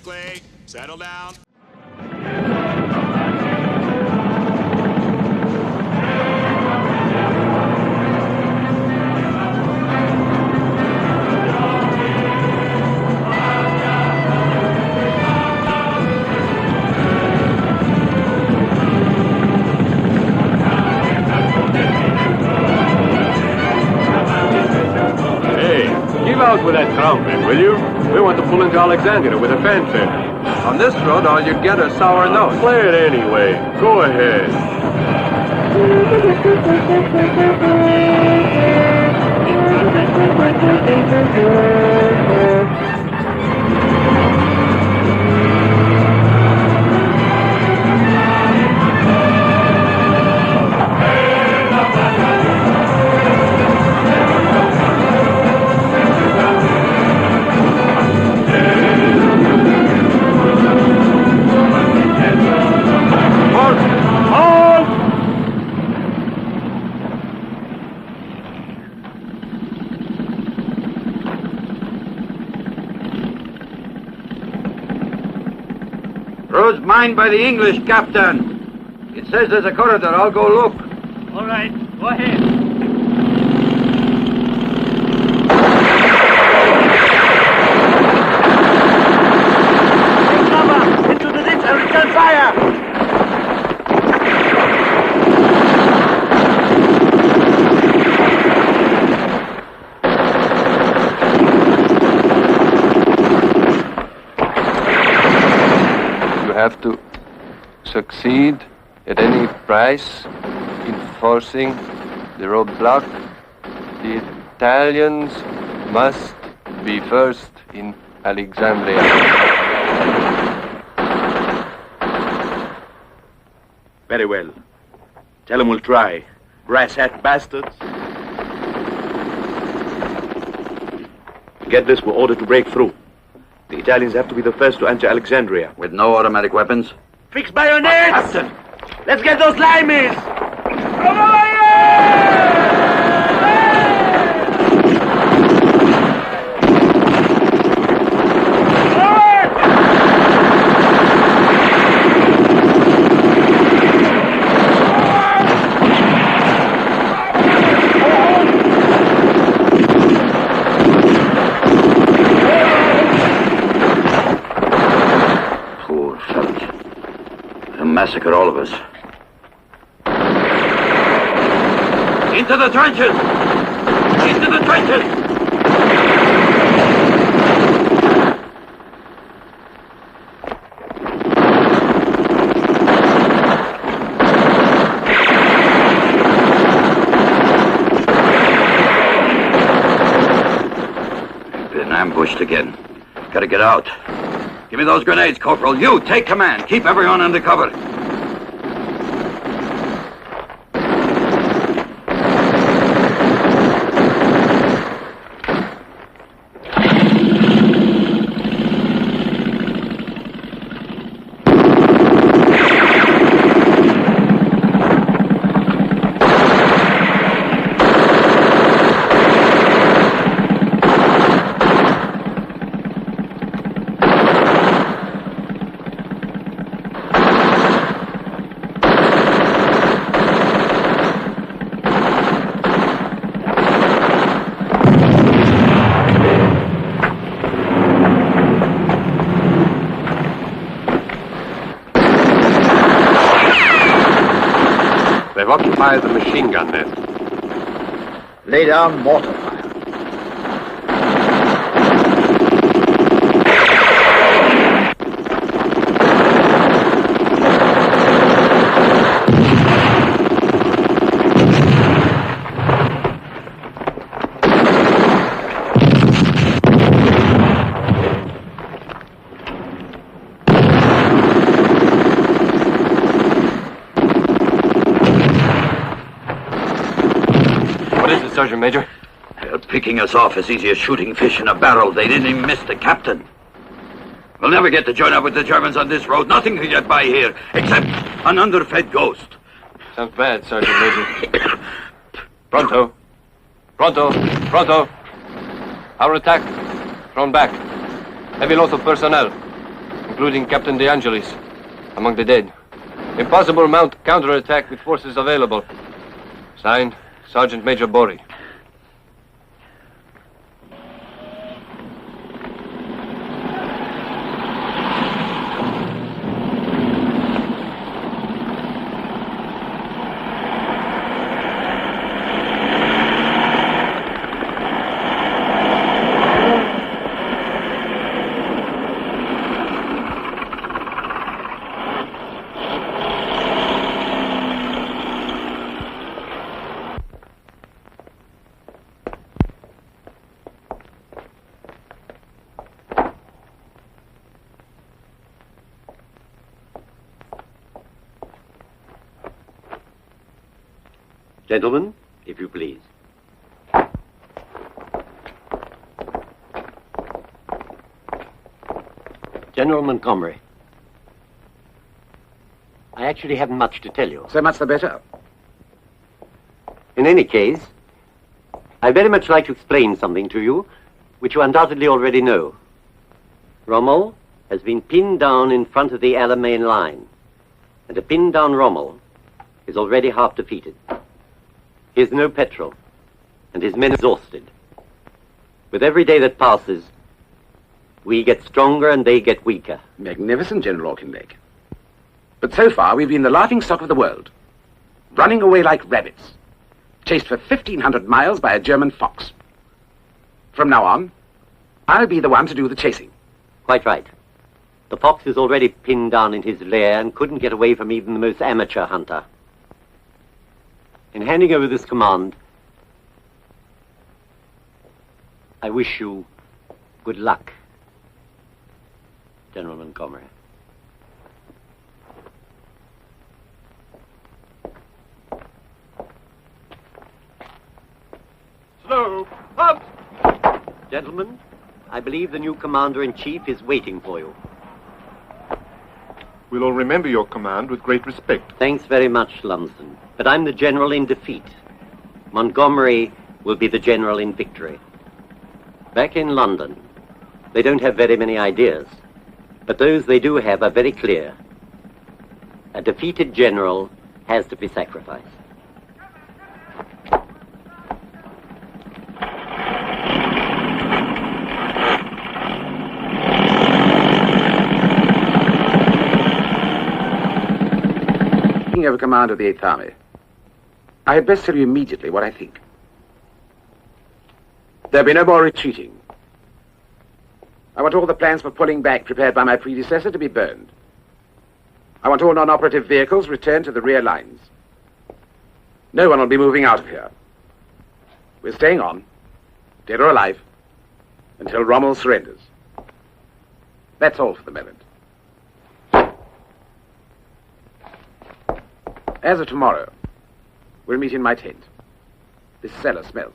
quickly. Settle down. Give out with that trumpet, will you? We want to pull into Alexandria with a fanfare. On this road, all you get are sour notes. Play it anyway. Go ahead. Road's mined by the English, Captain. It says there's a corridor. I'll go look. All right, go ahead. Take cover! Into the ditch and return fire! Have to succeed at any price in forcing the roadblock. The Italians must be first in Alexandria. Very well. Tell them we'll try. Brass hat bastards. Get this, we're ordered to break through. The Italians have to be the first to enter Alexandria. With no automatic weapons? Fix bayonets! Captain! Let's get those limeys! Massacre all of us. Into the trenches! Into the trenches! Been ambushed again. Gotta get out. Give me those grenades, Corporal. You, take command. Keep everyone under cover. Occupy the machine gun then. Lay down mortar fire. Sergeant Major? They're picking us off as easy as shooting fish in a barrel. They didn't even miss the captain. We'll never get to join up with the Germans on this road. Nothing can get by here, except an underfed ghost. Sounds bad, Sergeant Major. Pronto. Pronto. Pronto. Our attack. Thrown back. Heavy loss of personnel. including Captain De Angelis, among the dead. Impossible mount counterattack with forces available. Signed, Sergeant Major Bori. Gentlemen, if you please. General Montgomery, I actually haven't much to tell you. So much the better. In any case, I'd very much like to explain something to you, which you undoubtedly already know. Rommel has been pinned down in front of the Alamein line, and a pinned down Rommel is already half defeated. He has no petrol, and his men exhausted. With every day that passes, we get stronger and they get weaker. Magnificent, General Auchinleck. But so far, we've been the laughingstock of the world, running away like rabbits, chased for 1,500 miles by a German fox. From now on, I'll be the one to do the chasing. Quite right. The fox is already pinned down in his lair and couldn't get away from even the most amateur hunter. In handing over this command, I wish you good luck, General Montgomery. Slow, up! Gentlemen, I believe the new commander-in-chief is waiting for you. We'll all remember your command with great respect. Thanks very much, Lumsden. But I'm the general in defeat. Montgomery will be the general in victory. Back in London, they don't have very many ideas, but those they do have are very clear. A defeated general has to be sacrificed. Taking over command of the 8th Army, I had best tell you immediately what I think. There'll be no more retreating. I want all the plans for pulling back prepared by my predecessor to be burned. I want all non-operative vehicles returned to the rear lines. No one will be moving out of here. We're staying on, dead or alive, until Rommel surrenders. That's all for the moment. As of tomorrow, we'll meet in my tent. This cellar smells.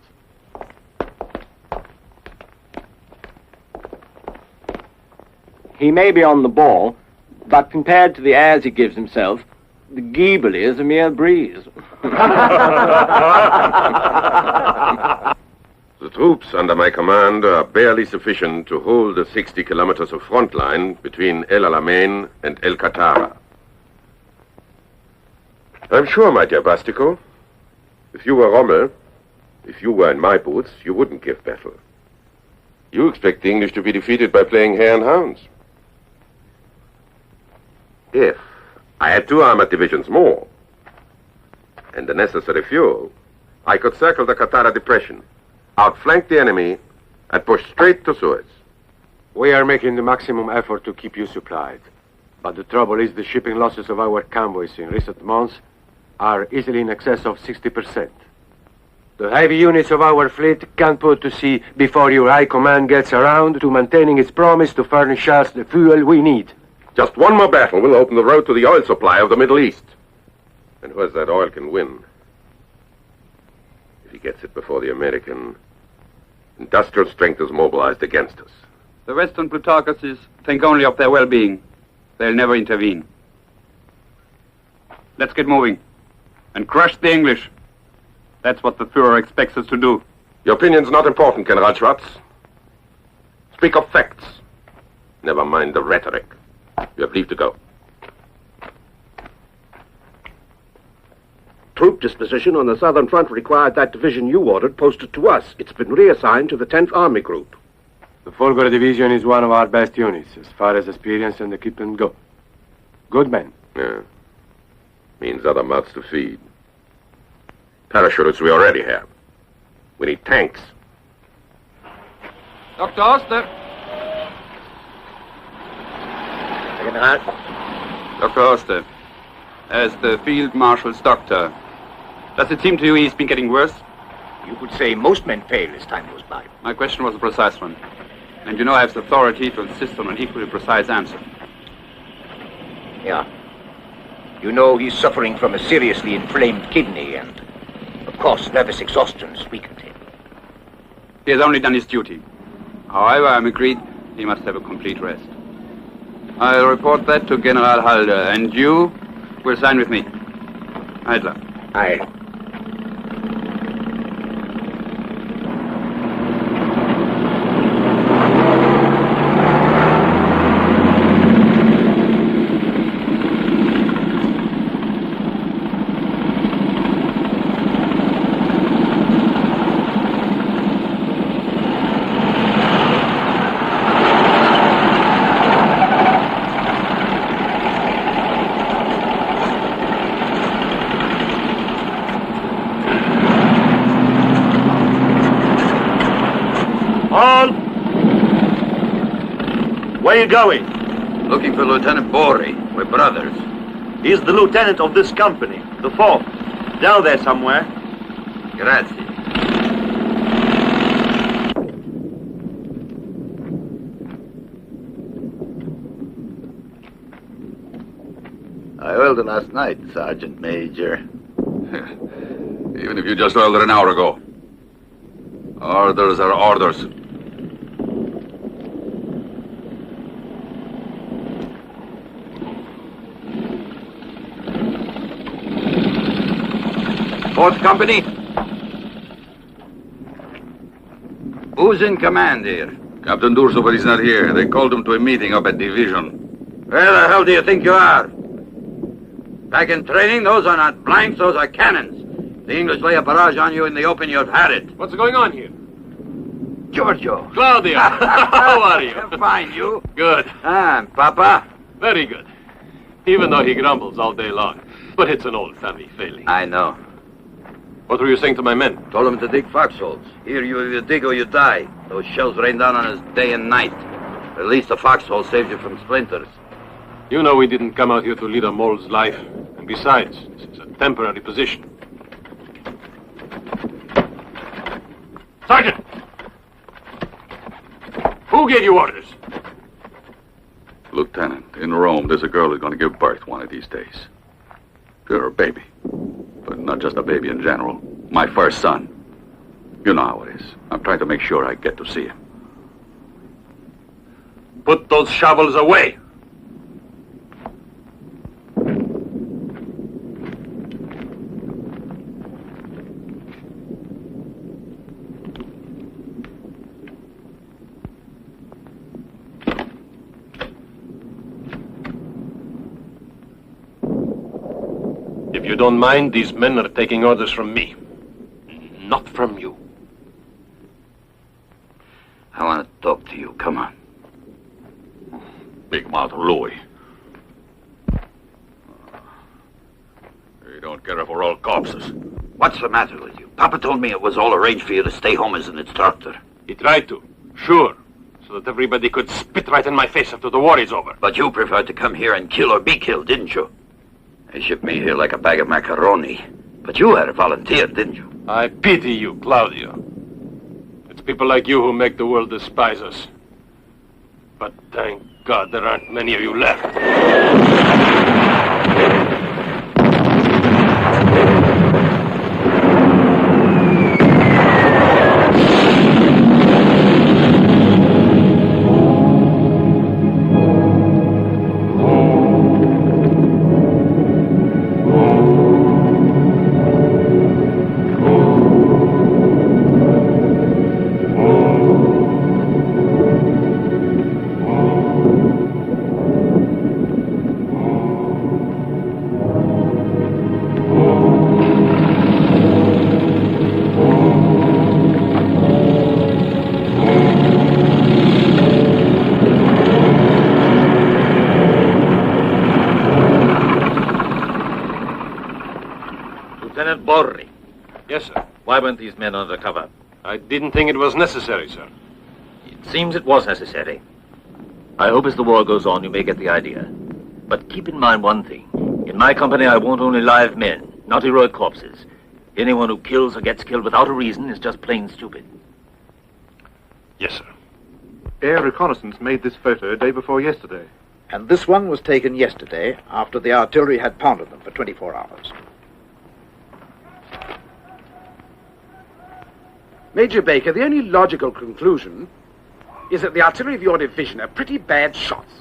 He may be on the ball, but compared to the airs he gives himself, the Ghibli is a mere breeze. The troops under my command are barely sufficient to hold the 60 kilometers of front line between El Alamein and El Katara. I'm sure, my dear Bastico, if you were Rommel, if you were in my boots, you wouldn't give battle. You expect the English to be defeated by playing hare and hounds. If I had 2 armored divisions more, and the necessary fuel, I could circle the Katara depression, outflank the enemy, and push straight to Suez. We are making the maximum effort to keep you supplied. But the trouble is the shipping losses of our convoys in recent months are easily in excess of 60%. The heavy units of our fleet can't put to sea before your high command gets around to maintaining its promise to furnish us the fuel we need. Just one more battle will open the road to the oil supply of the Middle East. And who has that oil can win. If he gets it before the American, industrial strength is mobilized against us. The Western plutocracies think only of their well-being. They'll never intervene. Let's get moving and crush the English. That's what the Führer expects us to do. Your opinion's not important, General Schwartz. Speak of facts. Never mind the rhetoric. You have leave to go. Troop disposition on the southern front required that division you ordered posted to us. It's been reassigned to the 10th Army Group. The Folgore Division is one of our best units, as far as experience and equipment go. Good men. Yeah. Means other mouths to feed. Parachutists we already have. We need tanks. Dr. Oster. General. Dr. Oster, as the Field Marshal's doctor, does it seem to you he's been getting worse? You could say most men fail as time goes by. My question was a precise one. And you know I have the authority to insist on an equally precise answer. Yeah. You know he's suffering from a seriously inflamed kidney and, of course, nervous exhaustion has weakened him. He has only done his duty. However, I'm agreed he must have a complete rest. I'll report that to General Halder, and you will sign with me. Idler. Aye. Where are you going? Looking for Lieutenant Bori. We're brothers. He's the lieutenant of this company, the 4th. Down there somewhere. Grazie. I oiled it last night, Sergeant Major. Even if you just oiled it an hour ago. Orders are orders. Fourth Company? Who's in command here? Captain Durso, but he's not here. They called him to a meeting up at Division. Where the hell do you think you are? Back in training, those are not blanks, those are cannons. The English lay a barrage on you in the open, you've had it. What's going on here? Giorgio. Claudia, how are you? Fine, you? Good. And Papa? Very good. Even though he grumbles all day long. But it's an old family failing. I know. What were you saying to my men? Told him to dig foxholes. Here you either dig or you die. Those shells rain down on us day and night. At least the foxhole saves you from splinters. You know we didn't come out here to lead a mole's life. And besides, this is a temporary position. Sergeant! Who gave you orders? Lieutenant, in Rome, there's a girl who's going to give birth one of these days. You're a baby. But not just a baby in general. My first son. You know how it is. I'm trying to make sure I get to see him. Put those shovels away! If you don't mind, these men are taking orders from me. Not from you. I want to talk to you. Come on. Big mouth Louis. You don't care if we're all corpses. What's the matter with you? Papa told me it was all arranged for you to stay home as an instructor. He tried to, sure. So that everybody could spit right in my face after the war is over. But you preferred to come here and kill or be killed, didn't you? They shipped me here like a bag of macaroni. But you had volunteered, didn't you? I pity you, Claudio. It's people like you who make the world despise us. But thank God there aren't many of you left. Yes, sir. Why weren't these men under cover? I didn't think it was necessary, sir. It seems it was necessary. I hope as the war goes on you may get the idea. But keep in mind one thing. In my company I want only live men, not heroic corpses. Anyone who kills or gets killed without a reason is just plain stupid. Yes, sir. Air reconnaissance made this photo day before yesterday. And this one was taken yesterday after the artillery had pounded them for 24 hours. Major Baker, the only logical conclusion is that the artillery of your division are pretty bad shots.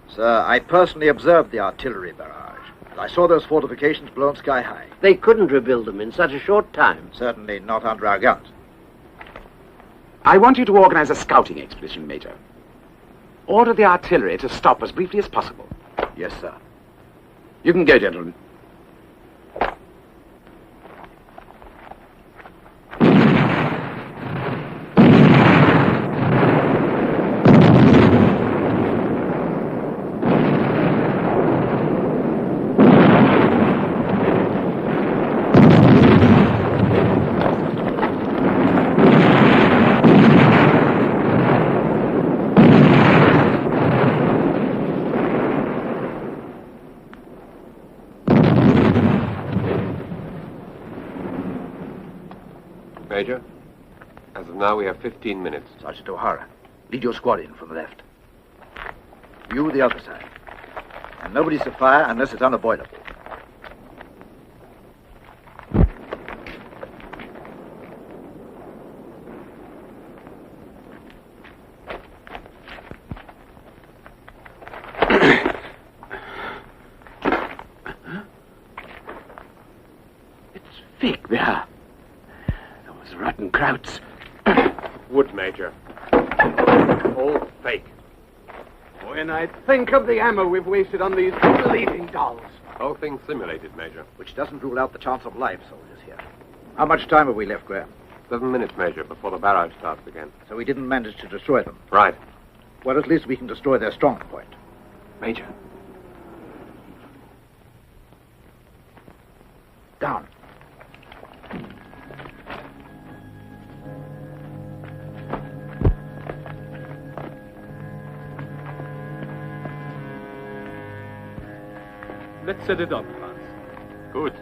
Sir, I personally observed the artillery barrage, and I saw those fortifications blown sky high. They couldn't rebuild them in such a short time. Certainly not under our guns. I want you to organize a scouting expedition, Major. Order the artillery to stop as briefly as possible. Yes, sir. You can go, gentlemen. Major, as of now, we have 15 minutes. Sergeant O'Hara, lead your squad in from the left. You the other side. And nobody's to fire unless it's unavoidable. It's thick there. Rotten krauts. Wood, Major. All fake. When I think of the ammo we've wasted on these bleeding dolls. Whole thing simulated, Major. Which doesn't rule out the chance of live soldiers here. How much time have we left, Graham? 7 minutes, Major, before the barrage starts again. So we didn't manage to destroy them? Right. Well, at least we can destroy their strong point. Major. Down. Let's set it up, Franz. Good.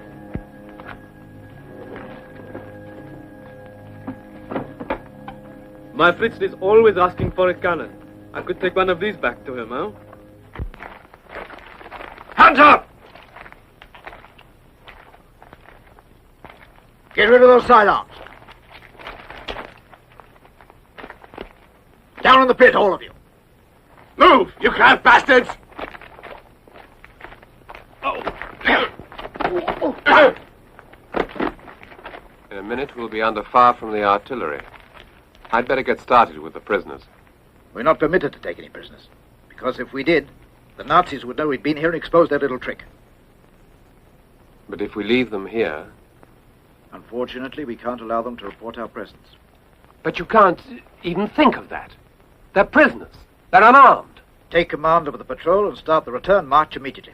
My Fritz is always asking for a cannon. I could take one of these back to him, huh? Hands up! Get rid of those sidearms. Down in the pit, all of you. Move, you crab bastards! In a minute, we'll be under fire from the artillery. I'd better get started with the prisoners. We're not permitted to take any prisoners. Because if we did, the Nazis would know we'd been here and expose their little trick. But if we leave them here... Unfortunately, we can't allow them to report our presence. But you can't even think of that. They're prisoners. They're unarmed. Take command of the patrol and start the return march immediately.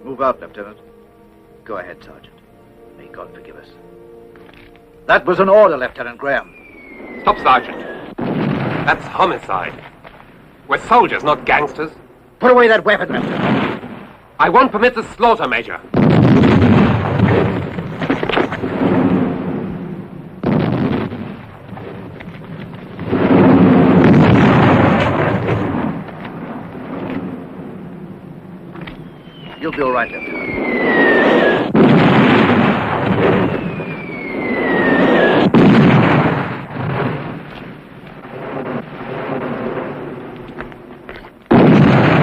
Move out, Lieutenant. Go ahead, Sergeant. May God forgive us. That was an order, Lieutenant Graham. Stop, Sergeant. That's homicide. We're soldiers, not gangsters. Put away that weapon, Lieutenant. I won't permit the slaughter, Major. You'll be all right, Lieutenant.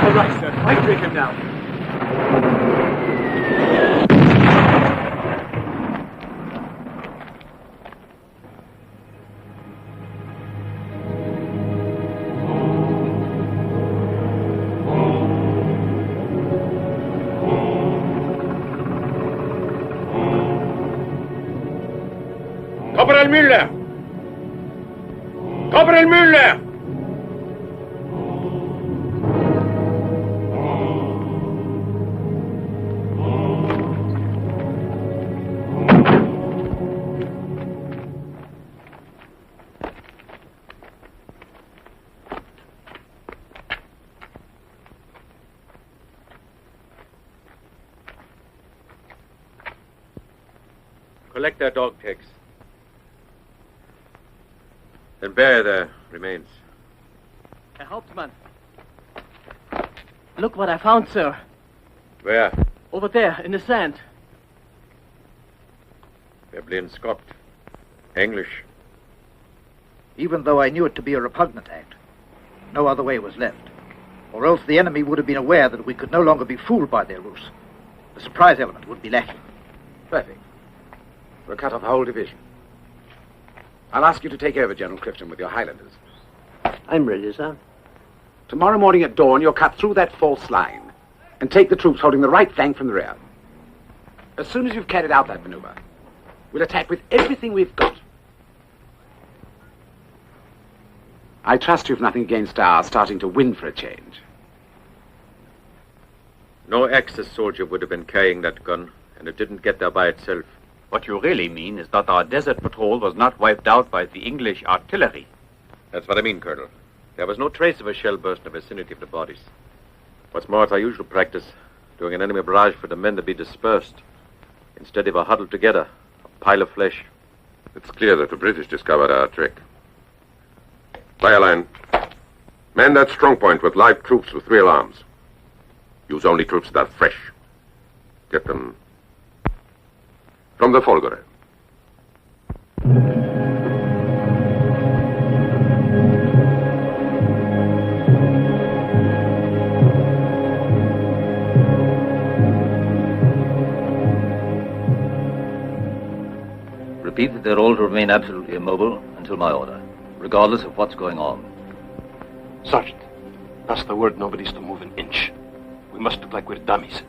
All right, sir. I take him now. Corporal Müller! Corporal Müller! Collect their dog tags. Then bury their remains. Herr Hauptmann. Look what I found, sir. Where? Over there, in the sand. They're being Scott. English. Even though I knew it to be a repugnant act, no other way was left. Or else the enemy would have been aware that we could no longer be fooled by their ruse. The surprise element would be lacking. Perfect. We'll cut off the whole division. I'll ask you to take over, General Clifton, with your Highlanders. I'm ready, sir. Tomorrow morning at dawn, you'll cut through that false line and take the troops holding the right flank from the rear. As soon as you've carried out that maneuver, we'll attack with everything we've got. I trust you've nothing against our starting to win for a change. No Axis soldier would have been carrying that gun, and it didn't get there by itself. What you really mean is that our desert patrol was not wiped out by the English artillery. That's what I mean, Colonel. There was no trace of a shell burst in the vicinity of the bodies. What's more, it's our usual practice, doing an enemy barrage for the men to be dispersed. Instead, they were huddled together, a pile of flesh. It's clear that the British discovered our trick. Fireline, man that strong point with live troops with 3 alarms. Use only troops that are fresh. Get them from the Folgore. Repeat that they're all to remain absolutely immobile until my order, regardless of what's going on. Sergeant, pass the word nobody's to move an inch. We must look like we're dummies.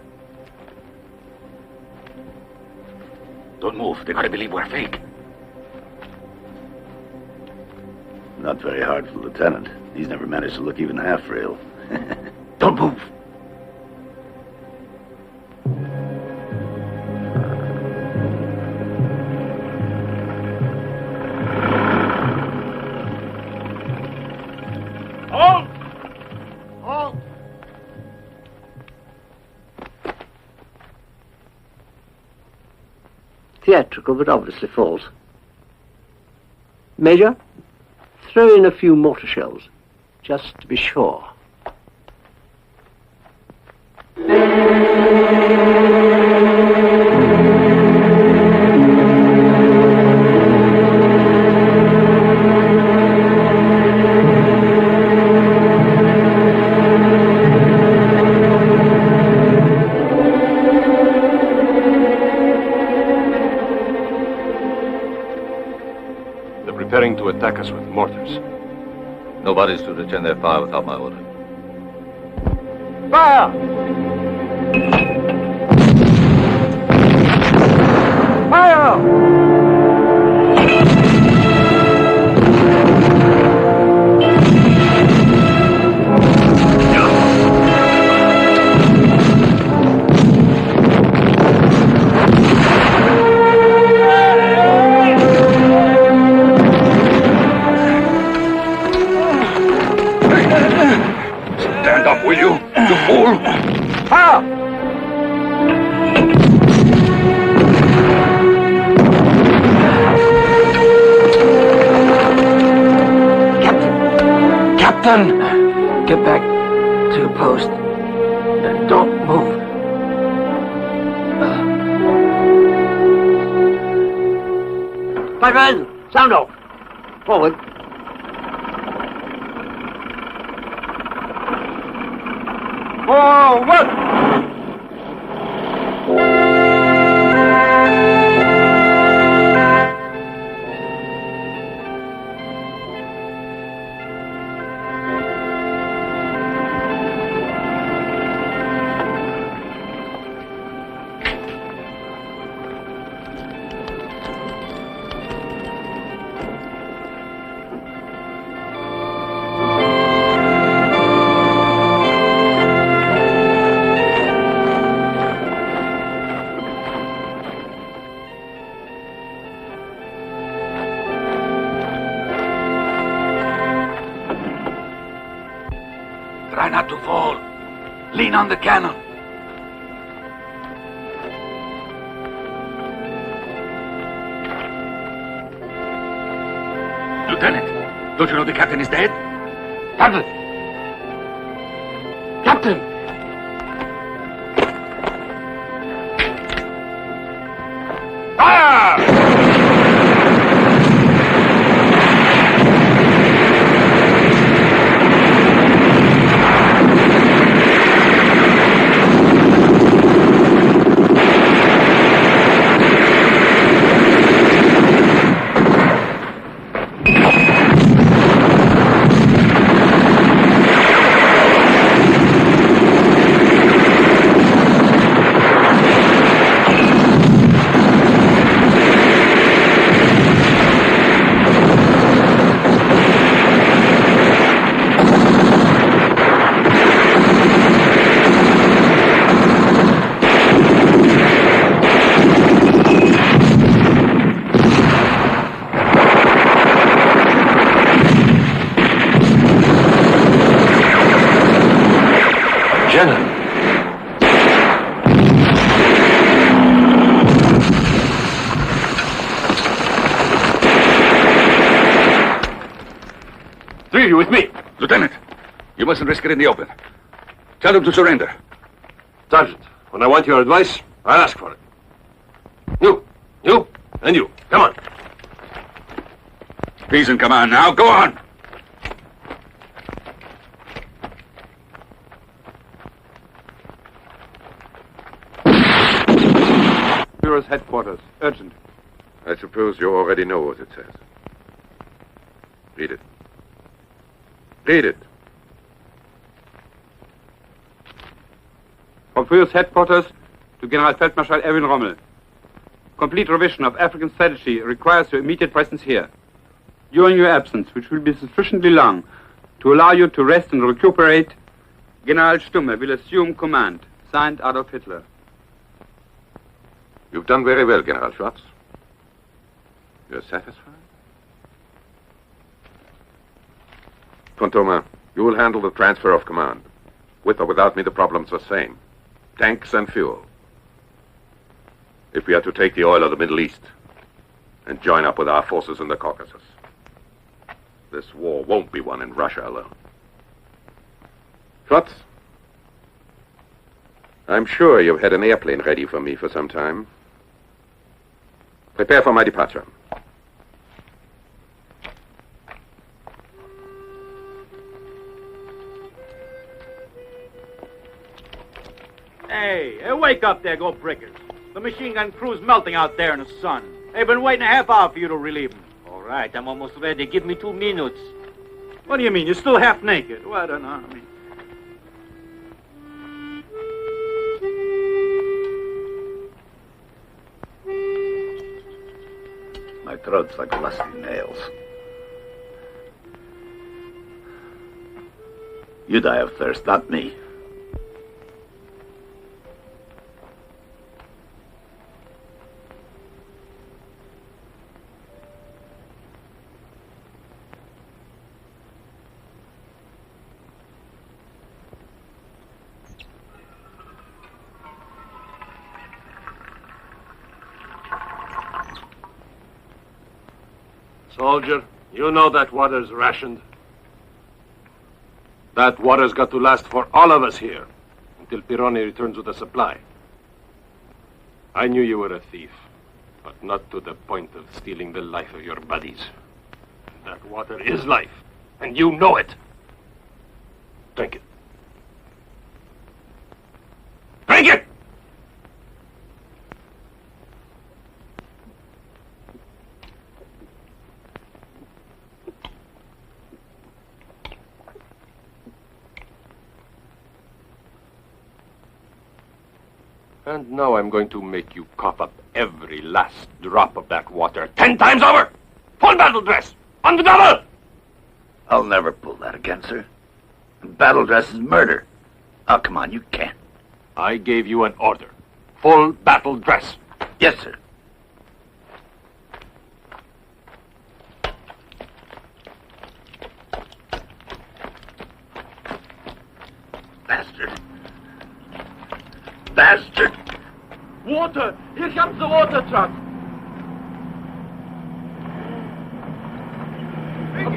Don't move. They're going to believe we're fake. Not very hard for the lieutenant. He's never managed to look even half real. Don't move. Halt! Halt! Theatrical, but obviously false. Major, throw in a few mortar shells, just to be sure. Preparing to attack us with mortars. Nobody's to return their fire without my order. Fire! Fire! Will you? You fool! Fire! Captain! Get back to your post. Don't move. My friend, sound off. Forward. Forward! Try not to fall. Lean on the cannon. Lieutenant, don't you know the captain is dead? Captain! Captain! You with me? Lieutenant, you mustn't risk it in the open. Tell them to surrender. Sergeant, when I want your advice, I'll ask for it. You, and you. Come on. Peace and command now. Go on. Führer's headquarters. Urgent. I suppose you already know what it says. Read it. Read it. From Führer's headquarters to General Feldmarschall Erwin Rommel. Complete revision of African strategy requires your immediate presence here. During your absence, which will be sufficiently long to allow you to rest and recuperate, General Stumme will assume command. Signed, Adolf Hitler. You've done very well, General Schwartz. You're satisfied? Fontoma, you will handle the transfer of command. With or without me, the problem's the same. Tanks and fuel. If we are to take the oil of the Middle East and join up with our forces in the Caucasus, this war won't be won in Russia alone. Schwartz, I'm sure you've had an airplane ready for me for some time. Prepare for my departure. Hey, wake up there, go prickers. The machine gun crew's melting out there in the sun. They've been waiting a half hour for you to relieve them. All right, I'm almost ready. Give me 2 minutes. What do you mean? You're still half naked. What an army. My throat's like rusty nails. You die of thirst, not me. Soldier, you know that water's rationed. That water's got to last for all of us here until Ferroni returns with a supply. I knew you were a thief, but not to the point of stealing the life of your buddies. That water is life, and you know it. Drink it. Drink it! And now I'm going to make you cough up every last drop of that water 10 times over! Full battle dress! On the double! I'll never pull that again, sir. Battle dress is murder. Oh, come on, you can't. I gave you an order. Full battle dress. Yes, sir. Bastard. Bastard! Water! Here comes the water truck!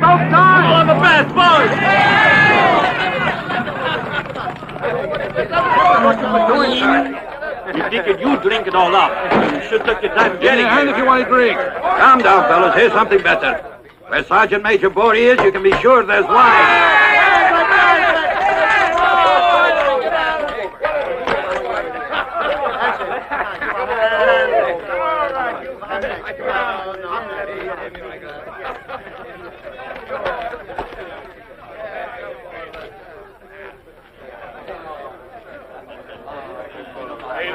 About time! All on the fast, boys! What are you doing, sir? You figured you'd drink it all up. You should take your time getting it. If you want to drink. Calm down, fellas. Here's something better. Where Sergeant Major Bory is, you can be sure there's wine.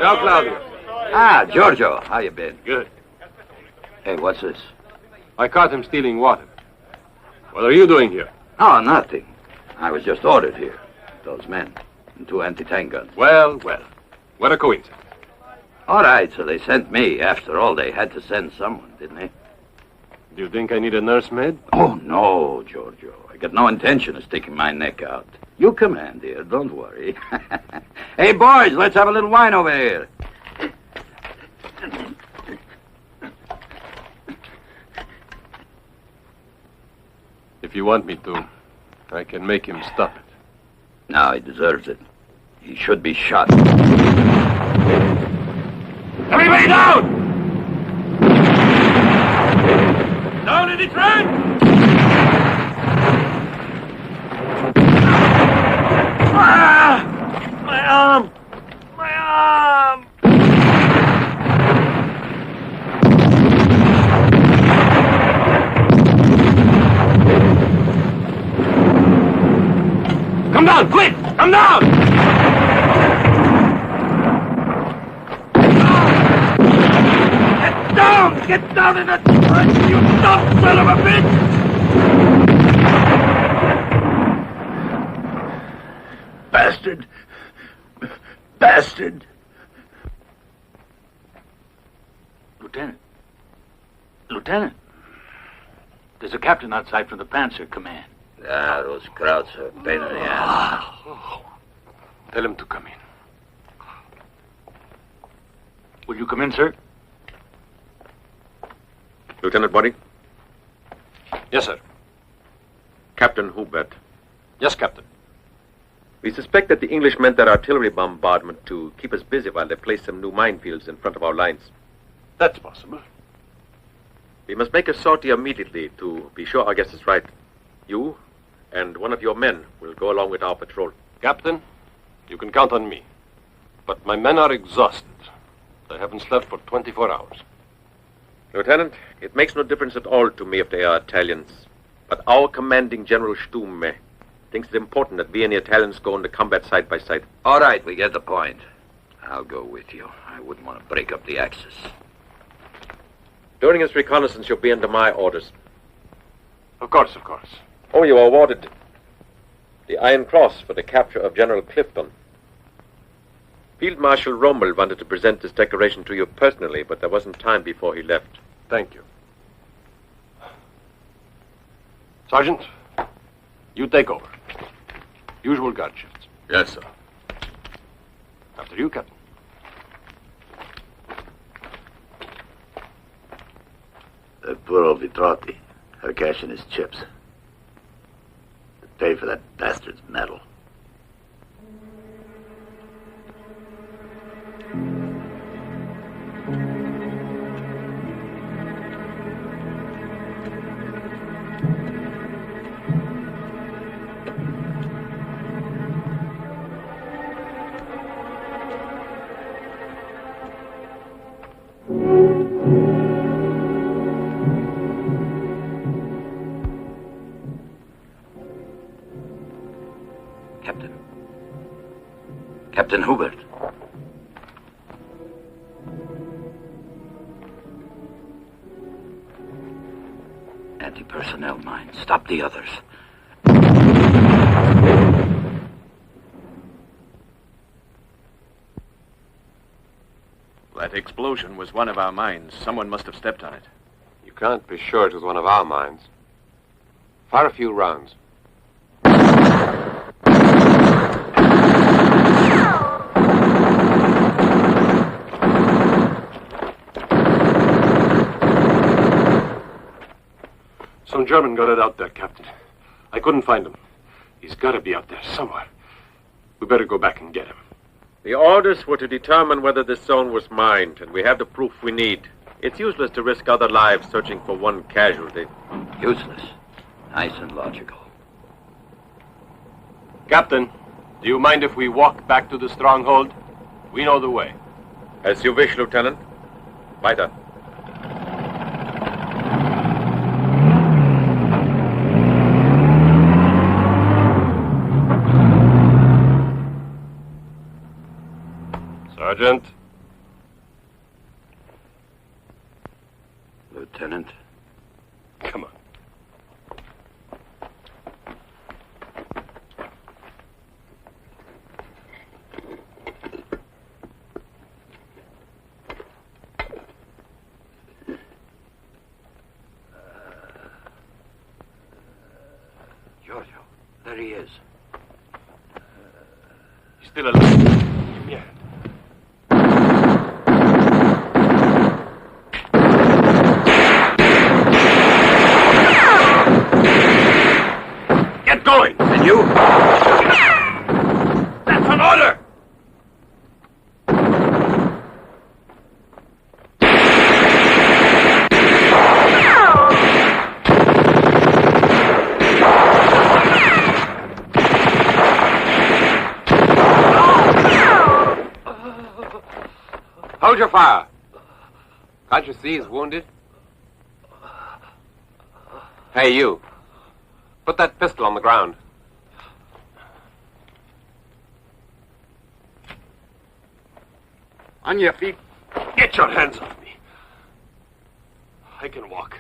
Now, Claudio. Ah, Giorgio. How you been? Good. Hey, what's this? I caught him stealing water. What are you doing here? Oh, nothing. I was just ordered here. Those men. And 2 anti-tank guns. Well, well. What a coincidence. All right, so they sent me. After all, they had to send someone, didn't they? Do you think I need a nursemaid? Oh, no, Giorgio. I got no intention of sticking my neck out. You command here, don't worry. Hey, boys, let's have a little wine over here. If you want me to, I can make him stop it. No, he deserves it. He should be shot. Everybody down! Down in the trench! My arm! My arm! Come down, quick! Come down! Get down! Get down in the trench, you dumb son of a bitch! Bastard! Bastard! Lieutenant, there's a captain outside from the Panzer Command. Ah, those crowds are a pain in the ass. Tell him to come in. Will you come in, sir? Lieutenant Body? Yes, sir. Captain Hubert. Yes, Captain. We suspect that the English meant their artillery bombardment to keep us busy while they placed some new minefields in front of our lines. That's possible. We must make a sortie immediately to be sure our guess is right. You and one of your men will go along with our patrol. Captain, you can count on me. But my men are exhausted. They haven't slept for 24 hours. Lieutenant, it makes no difference at all to me if they are Italians. But our commanding General Stumme thinks it important that we and the Italians go into combat side by side. All right, we get the point. I'll go with you. I wouldn't want to break up the Axis. During this reconnaissance, you'll be under my orders. Of course, of course. Oh, you are awarded the Iron Cross for the capture of General Clifton. Field Marshal Rommel wanted to present this decoration to you personally, but there wasn't time before he left. Thank you. Sergeant, you take over. Usual guard shifts. Yes, sir. After you, Captain. That poor old Vitrati. Her cash in his chips. To pay for that bastard's medal. Captain Hubert. Anti-personnel mine. Stop the others. That explosion was one of our mines. Someone must have stepped on it. You can't be sure it was one of our mines. Fire a few rounds. Some German got it out there, Captain. I couldn't find him. He's got to be out there somewhere. We better go back and get him. The orders were to determine whether this zone was mined, and we have the proof we need. It's useless to risk other lives searching for one casualty. Useless. Nice and logical. Captain, do you mind if we walk back to the stronghold? We know the way. As you wish, Lieutenant. Weiter. Sergeant. Lieutenant. Come on. Giorgio, there he is. He's still alive. Yeah. Get going! And you? That's an order! Hold your fire. Can't you see he's wounded? Hey, you. Put that pistol on the ground. On your feet. Get your hands off me. I can walk.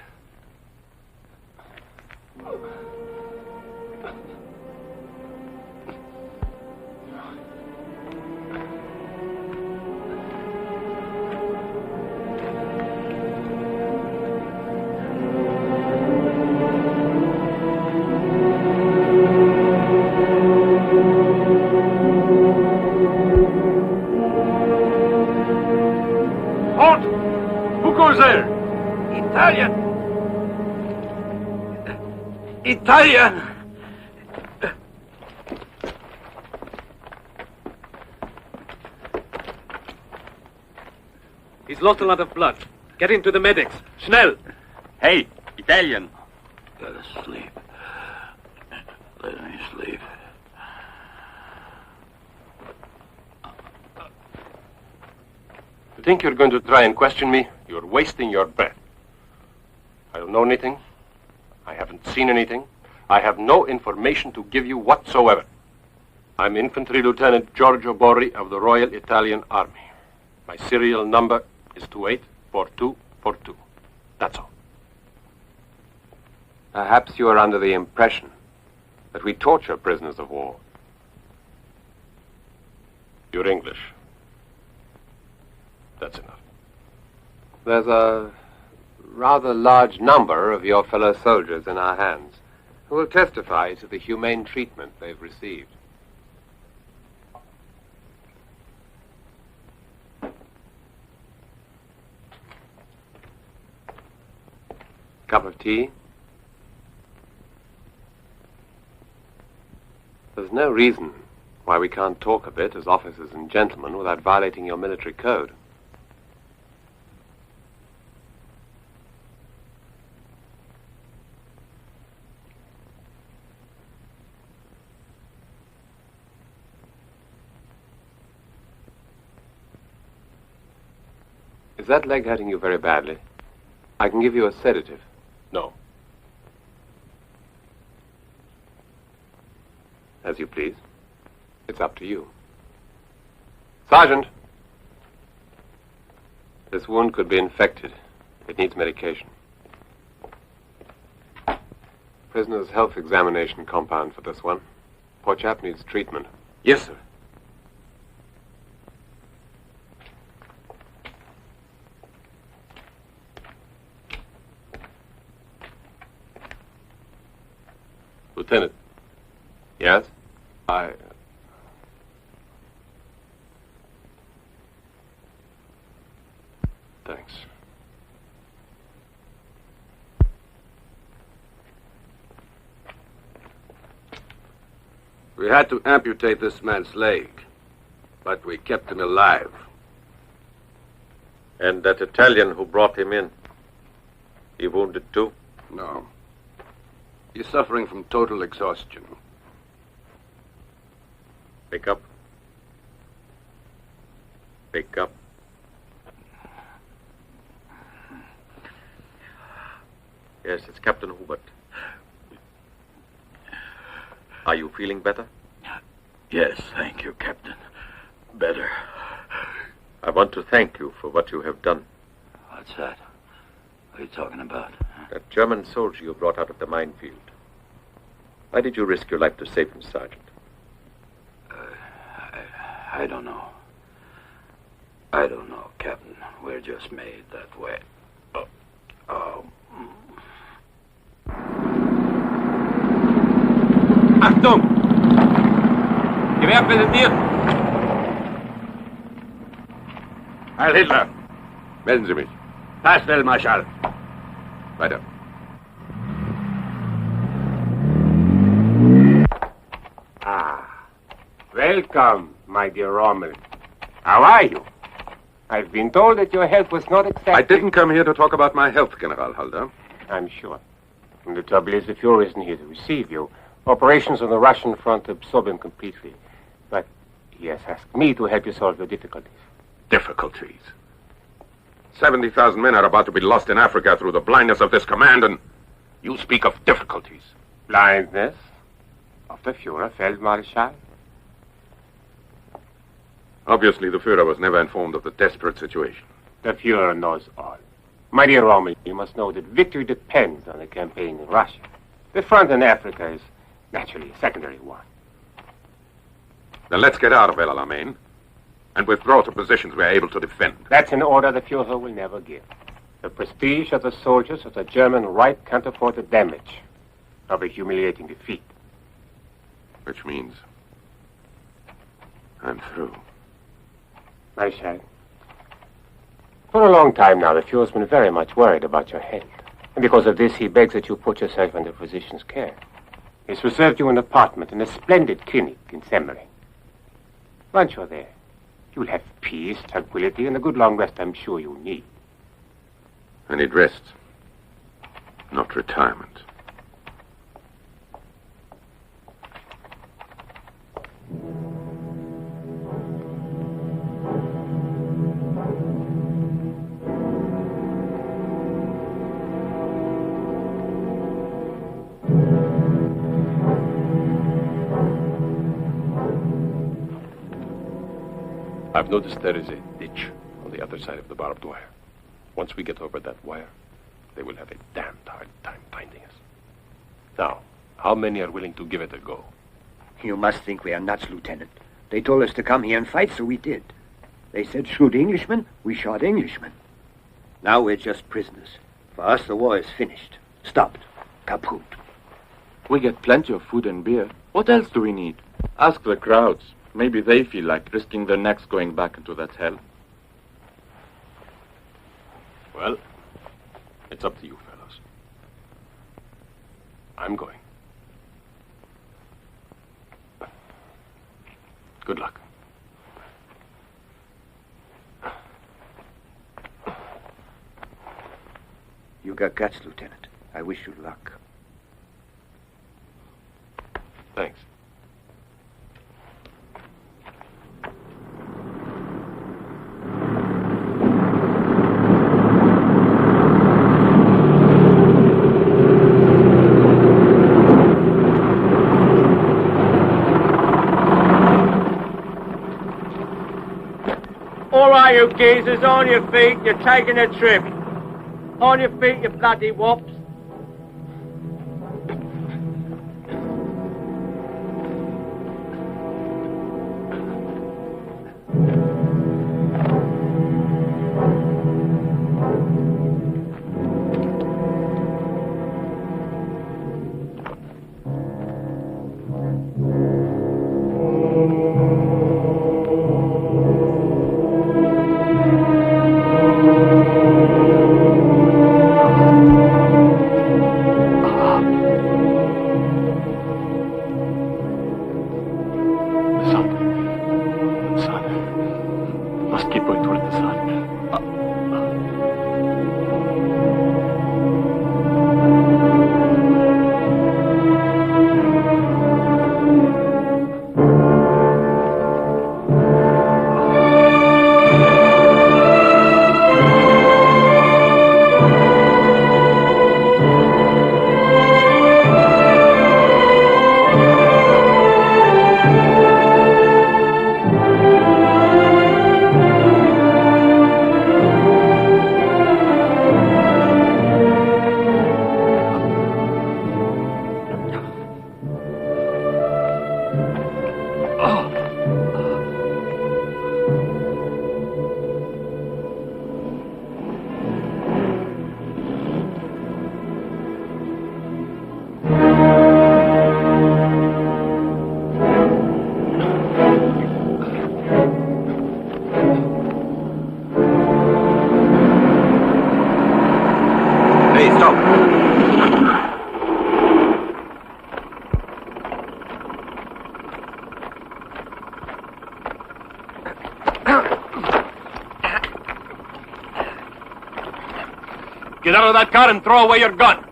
Italian! He's lost a lot of blood. Get him to the medics. Schnell! Hey, Italian. Let us sleep. Let me sleep. You think you're going to try and question me? You're wasting your breath. I don't know anything. I haven't seen anything. I have no information to give you whatsoever. I'm Infantry Lieutenant Giorgio Borri of the Royal Italian Army. My serial number is 284242. That's all. Perhaps you are under the impression that we torture prisoners of war. You're English. That's enough. There's a rather large number of your fellow soldiers in our hands who will testify to the humane treatment they've received. Cup of tea? There's no reason why we can't talk a bit as officers and gentlemen without violating your military code. Is that leg hurting you very badly? I can give you a sedative. No. As you please. It's up to you. Sergeant! This wound could be infected. It needs medication. Prisoner's health examination compound for this one. Poor chap needs treatment. Yes, sir. Lieutenant. Yes? Thanks. We had to amputate this man's leg, but we kept him alive. And that Italian who brought him in, he wounded too? No. He's suffering from total exhaustion. Pick up. Pick up. Yes, it's Captain Hubert. Are you feeling better? Yes, thank you, Captain. Better. I want to thank you for what you have done. What's that? What are you talking about? That German soldier you brought out of the minefield. Why did you risk your life to save him, Sergeant? I don't know. I don't know, Captain. We're just made that way. Achtung! Gewehr präsentiert! Heil Hitler! Melden Sie mich. Passt, Feldmarschall. Weiter. Welcome, my dear Rommel. How are you? I've been told that your health was not exactly... I didn't come here to talk about my health, General Halder. I'm sure. And the trouble is, the Fuhrer isn't here to receive you. Operations on the Russian front absorb him completely. But he has asked me to help you solve your difficulties. Difficulties? 70,000 men are about to be lost in Africa through the blindness of this command, and you speak of difficulties. Blindness? Of the Fuhrer, Feldmarschall? Obviously, the Führer was never informed of the desperate situation. The Fuhrer knows all. My dear Rommel, you must know that victory depends on the campaign in Russia. The front in Africa is naturally a secondary one. Then let's get out of El Alamein and withdraw to positions we are able to defend. That's an order the Führer will never give. The prestige of the soldiers of the German right can't afford the damage of a humiliating defeat. Which means I'm through. Marshal, for a long time now, the Fuhrer's been very much worried about your health. And because of this, he begs that you put yourself under physician's care. He's reserved you an apartment in a splendid clinic in Semmering. Once you're there, you'll have peace, tranquility, and a good long rest I'm sure you'll need. I need rest, not retirement. I've noticed there is a ditch on the other side of the barbed wire. Once we get over that wire, they will have a damned hard time finding us. Now, how many are willing to give it a go? You must think we are nuts, Lieutenant. They told us to come here and fight, so we did. They said shoot Englishmen, we shot Englishmen. Now we're just prisoners. For us, the war is finished. Stopped. Kaput. We get plenty of food and beer. What else do we need? Ask the crowds. Maybe they feel like risking their necks going back into that hell. Well, it's up to you, fellows. I'm going. Good luck. You got guts, Lieutenant. I wish you luck. Thanks. All right, you geezers, on your feet. You're taking a trip. On your feet, you bloody wops. Hey, stop. Get out of that car and throw away your gun.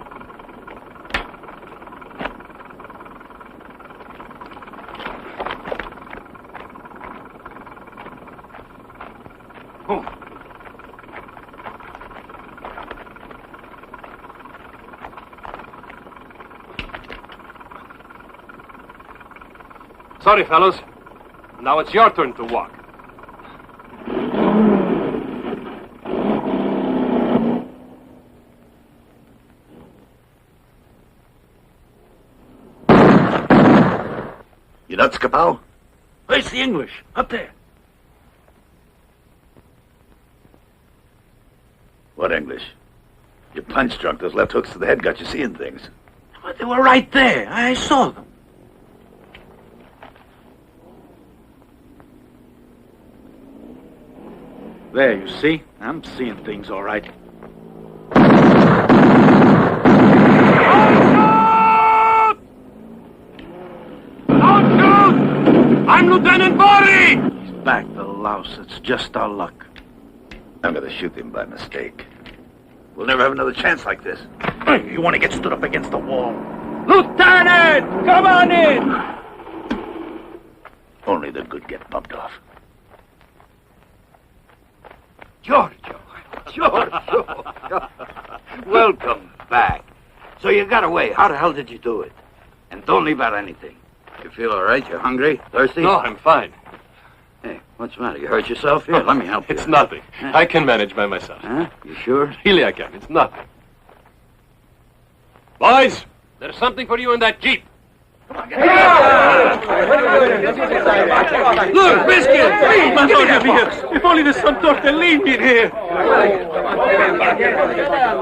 Sorry, fellows. Now it's your turn to walk. You nuts, Kapow? Where's the English? Up there. What English? You're punch drunk. Those left hooks to the head got you seeing things. But they were right there. I saw them. There, you see? I'm seeing things all right. I'm Lieutenant Bori! He's back, the louse. It's just our luck. I'm gonna shoot him by mistake. We'll never have another chance like this. You want to get stood up against the wall? Lieutenant! Come on in! Only the good get bumped off. Giorgio. Welcome back. So you got away. How the hell did you do it? And don't leave out anything. You feel all right? You hungry? Thirsty? No, I'm fine. Hey, what's the matter? You hurt yourself? Here, let me help you. It's nothing. I can manage by myself. Huh? You sure? Really, I can. It's nothing. Boys, there's something for you in that Jeep. Look, biscuit! My Lord, here. If only there's some tortellini in here.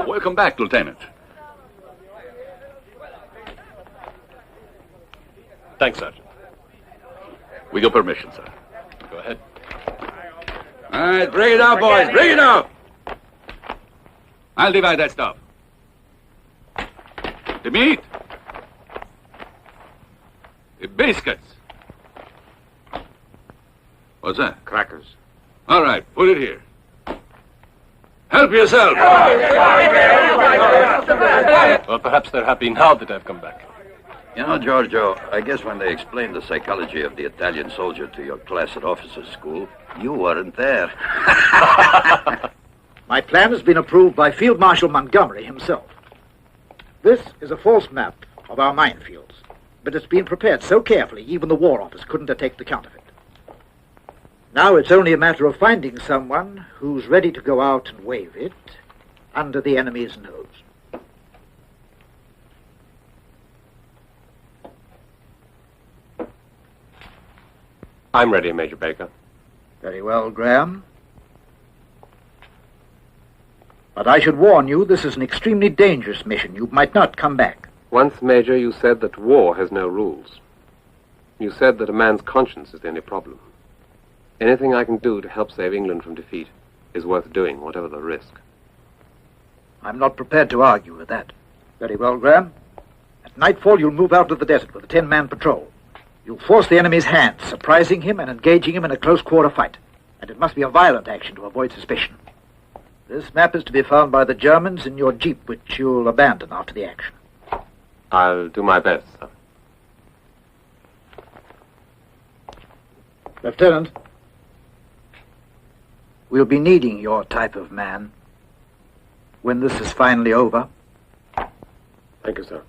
Welcome back, Lieutenant. Thanks, Sergeant. With your permission, sir. Go ahead. All right, bring it out, boys. Bring it out. I'll divide that stuff. The meat. The biscuits. What's that? Crackers. All right, put it here. Help yourself. Well, perhaps they're happy now that I've come back. You know, Giorgio, I guess when they explained the psychology of the Italian soldier to your class at officers' school, you weren't there. My plan has been approved by Field Marshal Montgomery himself. This is a false map of our minefields, but it's been prepared so carefully even the War Office couldn't detect the counterfeit. Now it's only a matter of finding someone who's ready to go out and wave it under the enemy's nose. I'm ready, Major Baker. Very well, Graham. But I should warn you, this is an extremely dangerous mission. You might not come back. Once, Major, you said that war has no rules. You said that a man's conscience is the only problem. Anything I can do to help save England from defeat is worth doing, whatever the risk. I'm not prepared to argue with that. Very well, Graham. At nightfall, you'll move out to the desert with a 10-man patrol. You'll force the enemy's hand, surprising him and engaging him in a close-quarter fight. And it must be a violent action to avoid suspicion. This map is to be found by the Germans in your jeep, which you'll abandon after the action. I'll do my best, sir. Lieutenant, we'll be needing your type of man when this is finally over. Thank you, sir.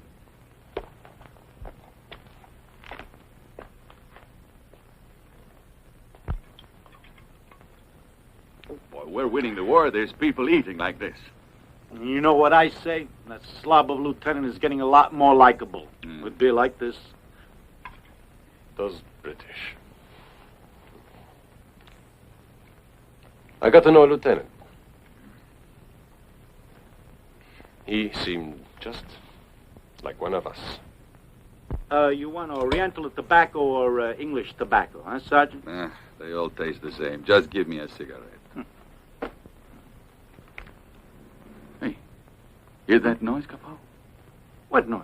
We're winning the war. There's people eating like this. You know what I say? That slob of a lieutenant is getting a lot more likable. With beer like this. Those British. I got to know a lieutenant. He seemed just like one of us. You want Oriental tobacco or English tobacco, huh, Sergeant? They all taste the same. Just give me a cigarette. Hear that noise, Capo? What noise?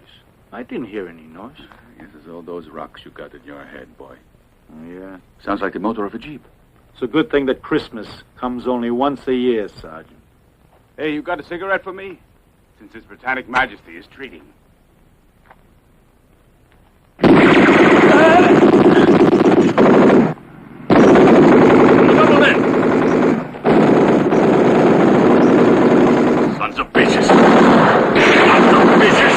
I didn't hear any noise. Yes, it's all those rocks you got in your head, boy. Oh, yeah? Sounds like the motor of a jeep. It's a good thing that Christmas comes only once a year, Sergeant. Hey, you got a cigarette for me? Since His Britannic Majesty is treating. Double in! Sons of bitches! Sons of bitches!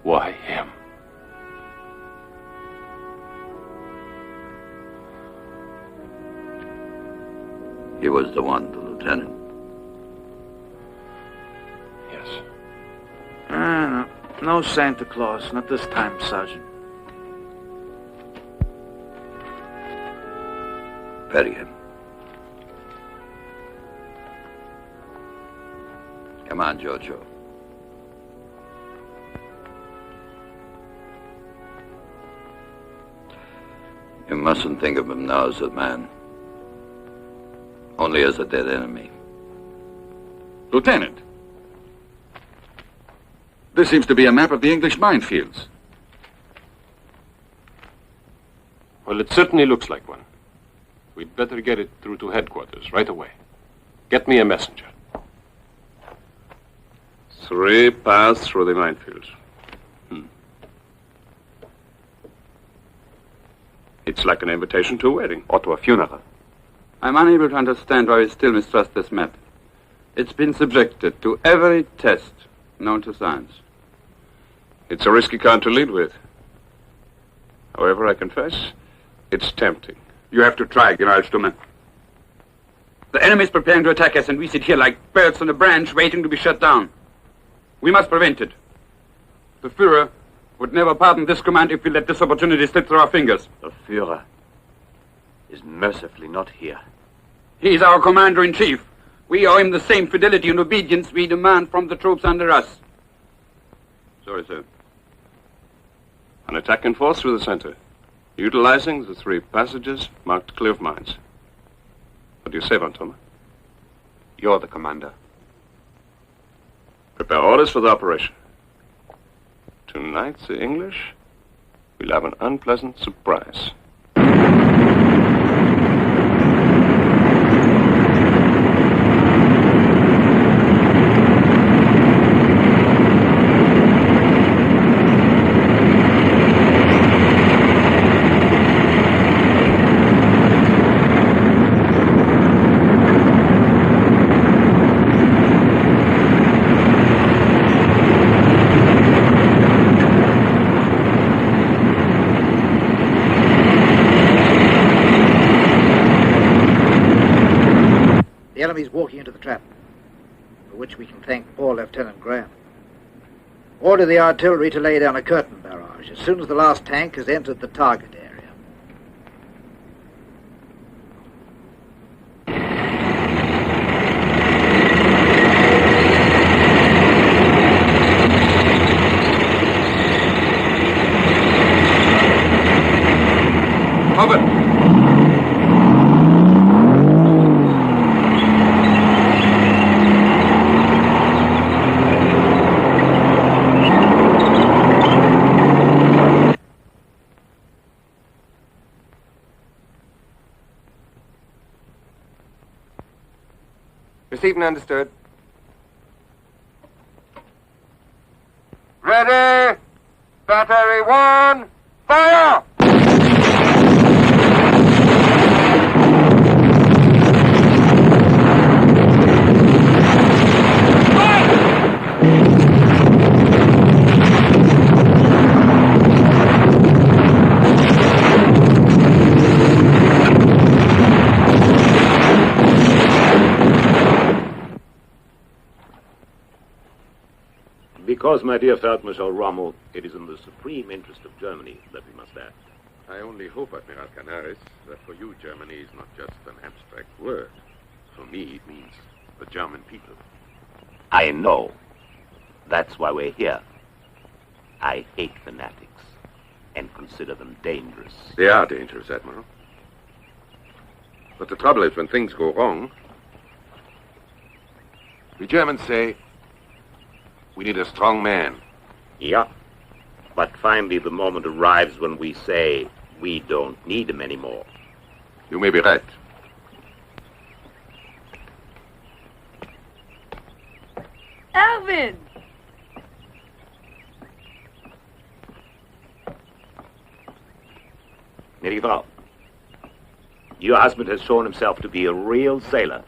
Why him? He was the one, the lieutenant. Yes. No Santa Claus, not this time, Sergeant. Bury him. Come on, Giorgio. You mustn't think of him now as a man. Only as a dead enemy. Lieutenant! This seems to be a map of the English minefields. Well, it certainly looks like one. We'd better get it through to headquarters right away. Get me a messenger. 3 paths through the minefields. It's like an invitation to a wedding or to a funeral. I'm unable to understand why we still mistrust this map. It's been subjected to every test known to science. It's a risky card to lead with. However, I confess, it's tempting. You have to try, Generalstumme. The enemy is preparing to attack us, and we sit here like birds on a branch waiting to be shut down. We must prevent it. The Führer would never pardon this command if we let this opportunity slip through our fingers. The Führer is mercifully not here. He is our commander-in-chief. We owe him the same fidelity and obedience we demand from the troops under us. Sorry, sir. An attack in force through the center, utilizing the 3 passages marked clear of mines. What do you say, Von Thoma? You're the commander. Prepare orders for the operation. Tonight, the English will have an unpleasant surprise. The enemy's walking into the trap, for which we can thank poor Lieutenant Graham. Order the artillery to lay down a curtain barrage as soon as the last tank has entered the target area. Over. Received and understood. Ready! Battery 1, fire! Because, my dear Feldmarschall Rommel, it is in the supreme interest of Germany that we must act. I only hope, Admiral Canaris, that for you Germany is not just an abstract word. For me, it means the German people. I know. That's why we're here. I hate fanatics and consider them dangerous. They are dangerous, Admiral. But the trouble is when things go wrong, we Germans say, we need a strong man. Yeah. But finally the moment arrives when we say we don't need him anymore. You may be right. Alvin! Gnädige Frau, your husband has shown himself to be a real sailor.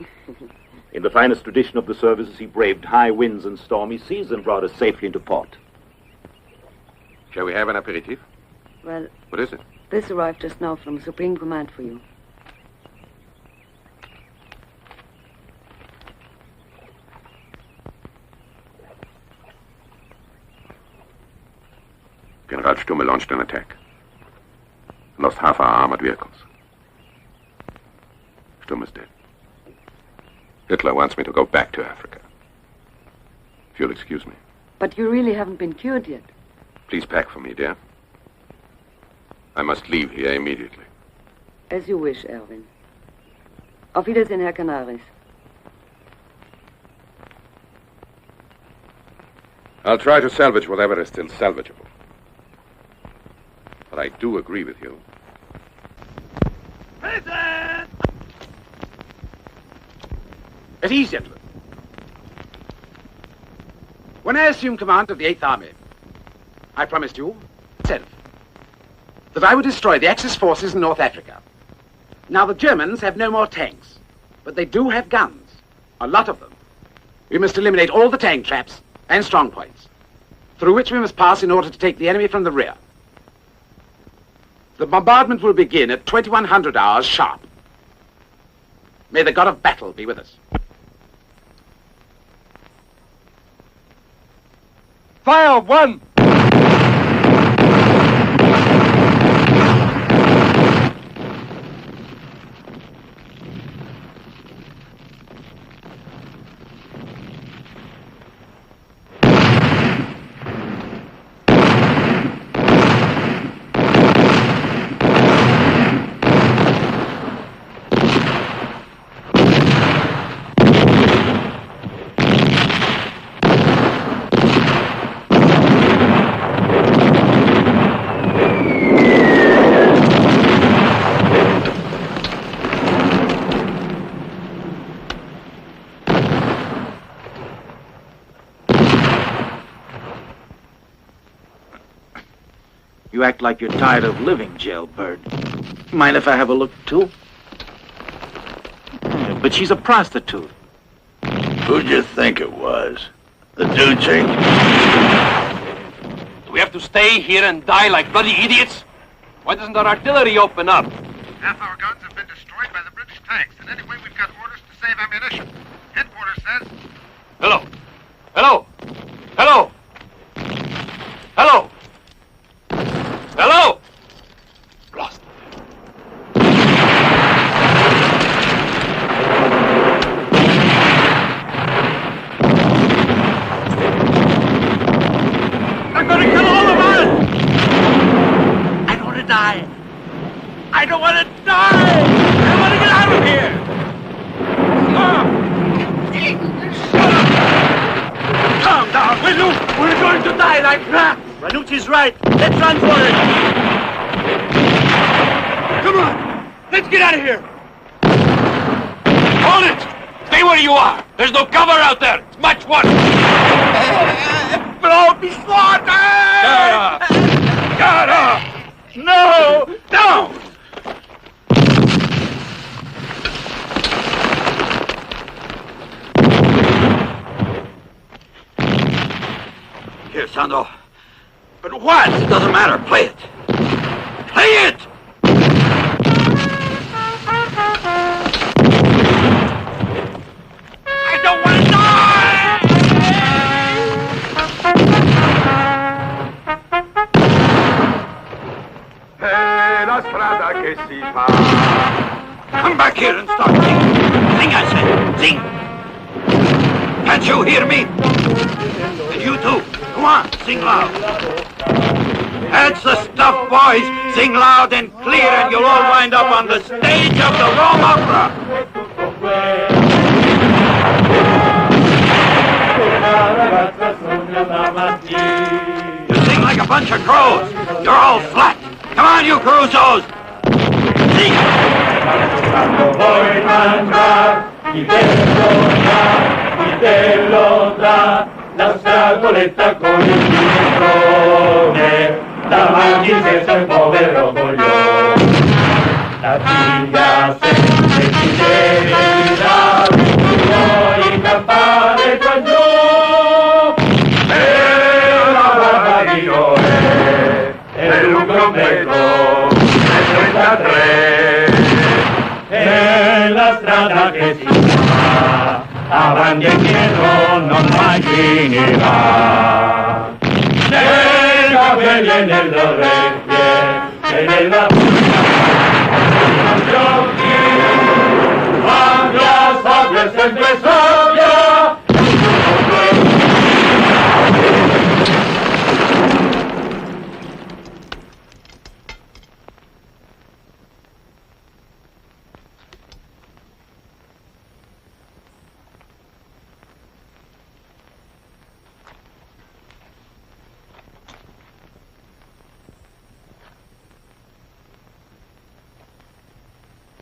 In the finest tradition of the services, he braved high winds and stormy seas and brought us safely into port. Shall we have an aperitif? Well, What is it? this arrived just now from Supreme Command for you. General Stumme launched an attack. Lost half our armored vehicles. Stumme's dead. Hitler wants me to go back to Africa. If you'll excuse me. But you really haven't been cured yet. Please pack for me, dear. I must leave here immediately. As you wish, Erwin. Auf Wiedersehen, Herr Canaris. I'll try to salvage whatever is still salvageable. But I do agree with you. At ease, gentlemen. When I assumed command of the 8th Army, I promised you, myself, that I would destroy the Axis forces in North Africa. Now, the Germans have no more tanks, but they do have guns, a lot of them. We must eliminate all the tank traps and strong points, through which we must pass in order to take the enemy from the rear. The bombardment will begin at 2100 hours sharp. May the god of battle be with us. Fire one! You act like you're tired of living, jailbird. Mind if I have a look, too? But she's a prostitute. Who'd you think it was? The Duce? Do we have to stay here and die like bloody idiots? Why doesn't our artillery open up? Half our guns have been destroyed by the British tanks, and anyway, we've got orders to save ammunition. Headquarters says... Hello! Hello! Hello! Hello! Hello! Lost. I'm gonna kill all of us! I don't want to die. I don't want to die! I want to get out of here! Calm down, will you? We're going to die like rats! Ranucci's right. Let's run for it! Come on! Let's get out of here! Hold it! Stay where you are. There's no cover out there. It's much worse. Blow me water! Gérard! No! Down! Here, Sando. But what? It doesn't matter. Play it. Play it! I don't want to die! La strada che si fa. Come back here and start singing. Sing, I said. Sing. Can't you hear me? And you too. Come on, sing loud. That's the stuff, boys. Sing loud and clear and you'll all wind up on the stage of the Rome Opera. You sing like a bunch of crows. You're all flat. Come on, you Crusoes. Sing. La scatoletta con il pinestrone, davanti senza il povero coglione. La figlia sempre ci deve dare, vuoi campare qua giù. E la barba di Noè, è lungo un metro, e 33. E la strada che si fa, avanti e indietro non mai finirà. Nei capelli e nelle orecchie e nella bocca gli occhi, ma la sabbia è sempre sabbia.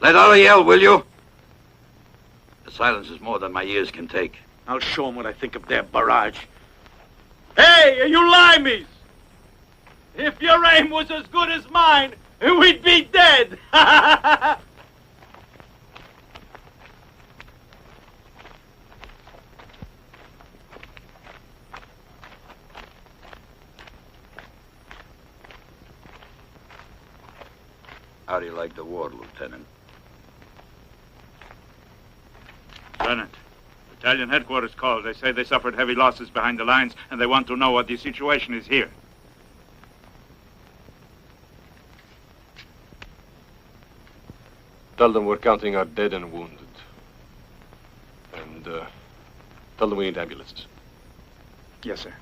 Let out a yell, will you? The silence is more than my ears can take. I'll show them what I think of their barrage. Hey, you limeys! If your aim was as good as mine, we'd be dead! How do you like the war, Lieutenant? Lieutenant, battalion headquarters called. They say they suffered heavy losses behind the lines, and they want to know what the situation is here. Tell them we're counting our dead and wounded. And, tell them we need ambulances. Yes, sir.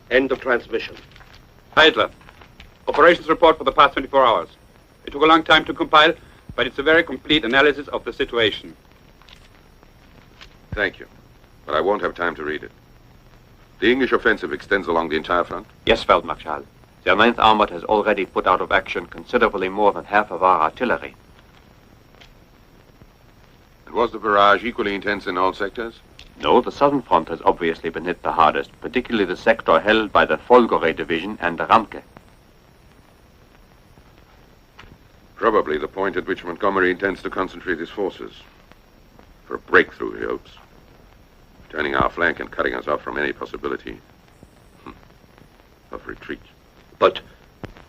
End of transmission. Hitler, operations report for the past 24 hours. It took a long time to compile, but it's a very complete analysis of the situation. Thank you. But I won't have time to read it. The English offensive extends along the entire front? Yes, Feldmarschall. Their 9th Armored has already put out of action considerably more than half of our artillery. And was the barrage equally intense in all sectors? No, the southern front has obviously been hit the hardest, particularly the sector held by the Folgore division and the Ramke. Probably the point at which Montgomery intends to concentrate his forces. For a breakthrough, he hopes. Turning our flank and cutting us off from any possibility of retreat. But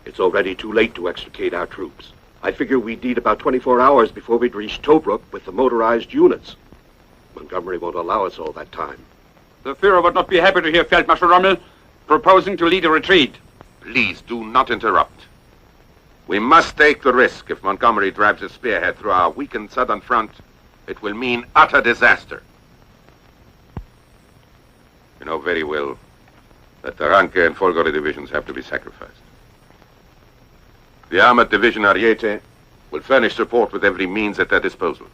it's already too late to extricate our troops. I figure we'd need about 24 hours before we'd reach Tobruk with the motorized units. Montgomery won't allow us all that time. The Führer would not be happy to hear Feldmarschall Rommel proposing to lead a retreat. Please do not interrupt. We must take the risk. If Montgomery drives his spearhead through our weakened southern front, it will mean utter disaster. You know very well that the Ranke and Folgore divisions have to be sacrificed. The armored division Ariete will furnish support with every means at their disposal.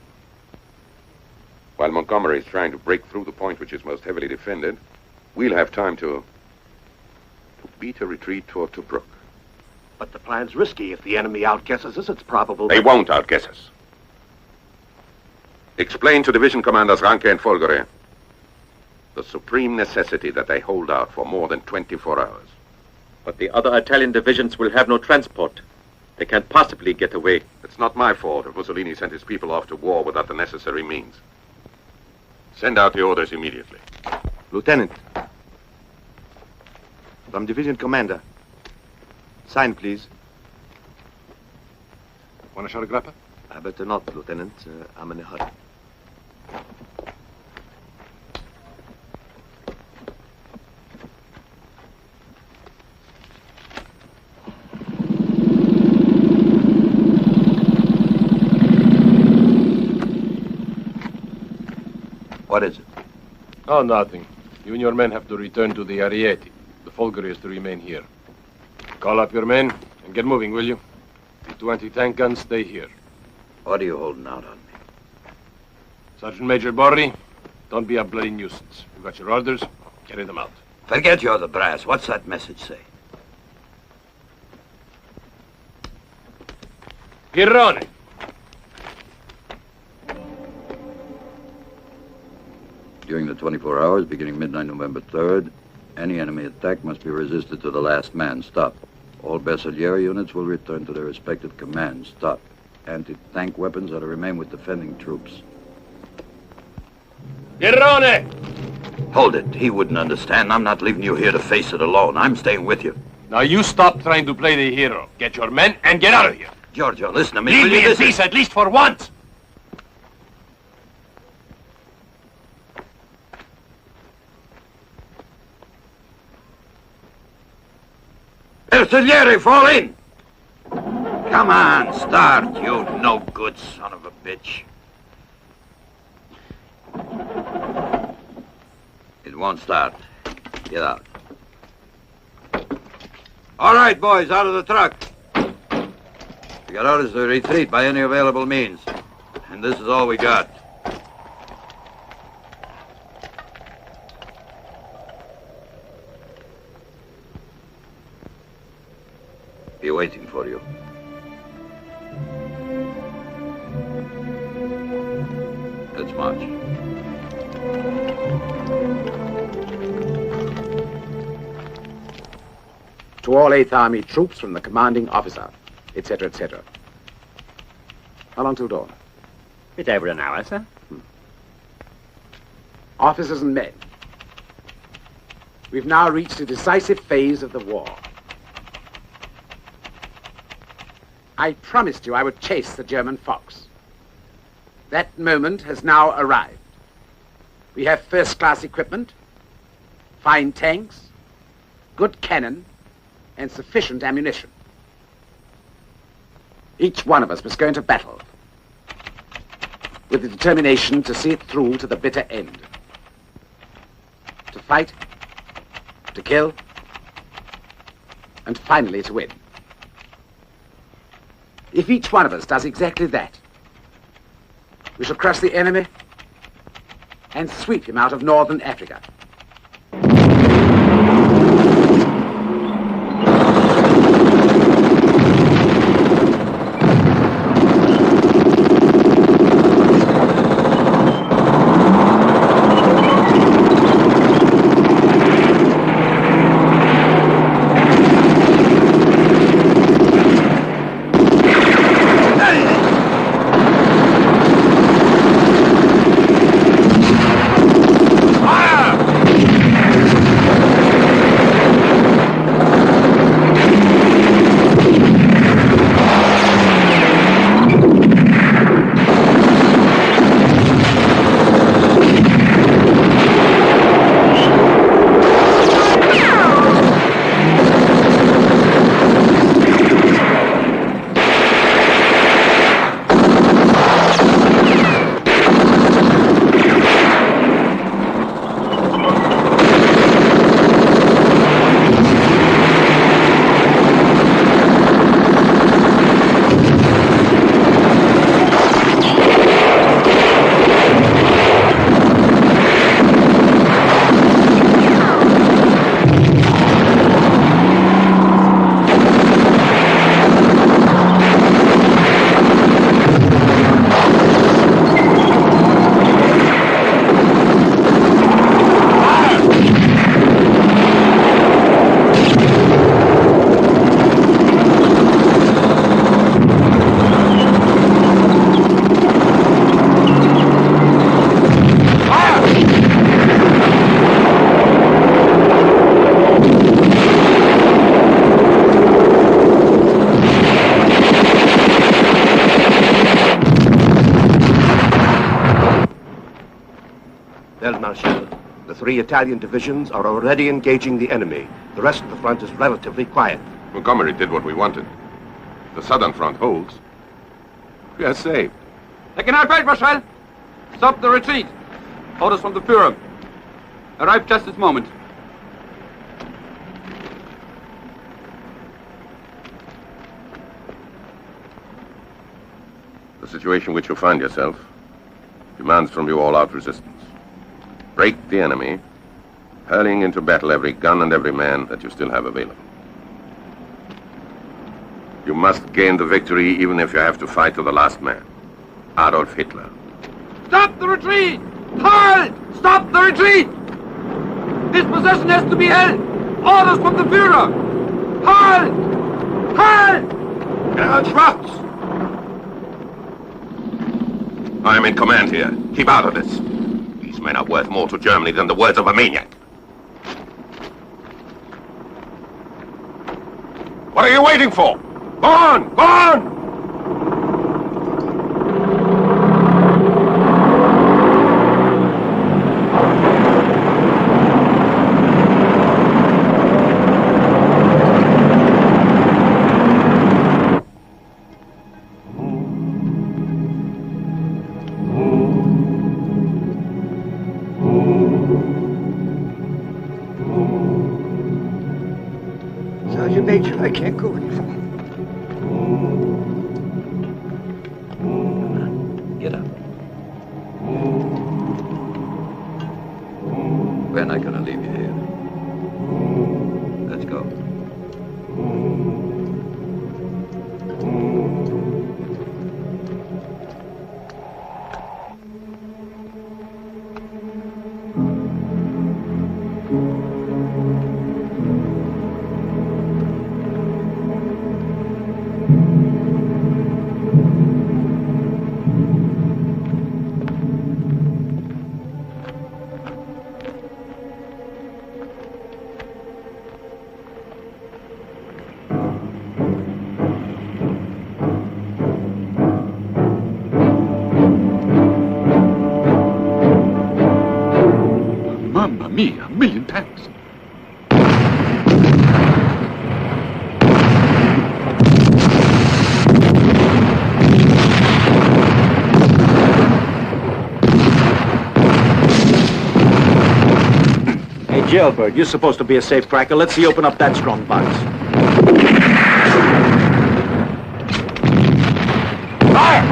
While Montgomery is trying to break through the point which is most heavily defended, we'll have time to beat a retreat toward Tobruk. But the plan's risky. If the enemy outguesses us, it's probable... They won't outguess us. Explain to division commanders Ranke and Folgore the supreme necessity that they hold out for more than 24 hours. But the other Italian divisions will have no transport. They can't possibly get away. It's not my fault if Mussolini sent his people off to war without the necessary means. Send out the orders immediately. Lieutenant. From Division Commander. Sign, please. Want a shot of grappa? I better not, Lieutenant. I'm in a hurry. What is it? Oh, nothing. You and your men have to return to the Ariete. The Folgore is to remain here. Call up your men and get moving, will you? The 2 anti-tank guns stay here. What are you holding out on me? Sergeant Major Borri, don't be a bloody nuisance. You got your orders, carry them out. Forget you're the brass. What's that message say? Ferroni! During the 24 hours, beginning midnight November 3rd, any enemy attack must be resisted to the last man. Stop. All Bersaglieri units will return to their respective commands. Stop. Anti-tank weapons are to remain with defending troops. Ferroni! Hold it. He wouldn't understand. I'm not leaving you here to face it alone. I'm staying with you. Now you stop trying to play the hero. Get your men and get out of here. Giorgio, listen to me. Leave me in peace at least for once. Bersaglieri, fall in! Come on, start, you no-good son of a bitch. It won't start. Get out. All right, boys, out of the truck. We got orders to retreat by any available means. And this is all we got. Be waiting for you. Let's march. To all 8th Army troops from the commanding officer, etc., etc. How long till dawn? It's over an hour, sir. Officers and men, we've now reached a decisive phase of the war. I promised you I would chase the German fox. That moment has now arrived. We have first-class equipment, fine tanks, good cannon, and sufficient ammunition. Each one of us must go into battle with the determination to see it through to the bitter end. To fight, to kill, and finally to win. If each one of us does exactly that, we shall crush the enemy and sweep him out of northern Africa. Fire! Marshal. The 3 Italian divisions are already engaging the enemy. The rest of the front is relatively quiet. Montgomery did what we wanted. The southern front holds. We are saved. Herr Generalfeldmarschall! Stop the retreat! Orders from the Führer. Arrived just this moment. The situation in which you find yourself demands from you all-out resistance. Break the enemy, hurling into battle every gun and every man that you still have available. You must gain the victory even if you have to fight to the last man. Adolf Hitler. Stop the retreat! Halt! Stop the retreat! This possession has to be held! Orders from the Führer! Halt! Halt! General Schwartz! I am in command here. Keep out of this. These men are worth more to Germany than the words of a maniac. What are you waiting for? Go on! Go on! Sergeant Major, I can't go any further. Get up. We're not going to leave you here. Let's go. A million tanks. Hey, Jailbird, you're supposed to be a safe cracker. Let's see open up that strong box. Fire!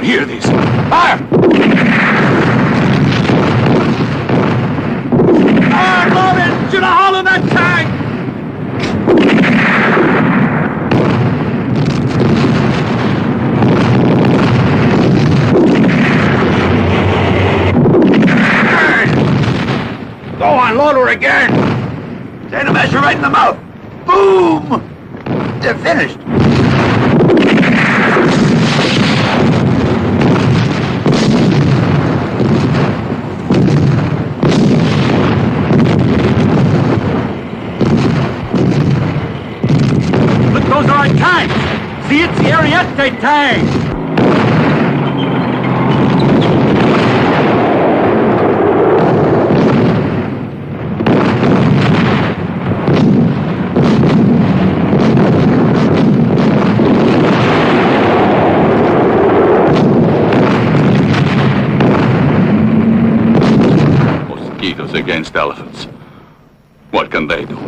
Hear these. Fire! Fire, Loaded! Shoot a hole in that tank! Go on, load her again! Take the measure right in the mouth! Boom! They're finished! Those are our tanks! See, it's the Ariete tank! Mosquitoes against elephants. What can they do?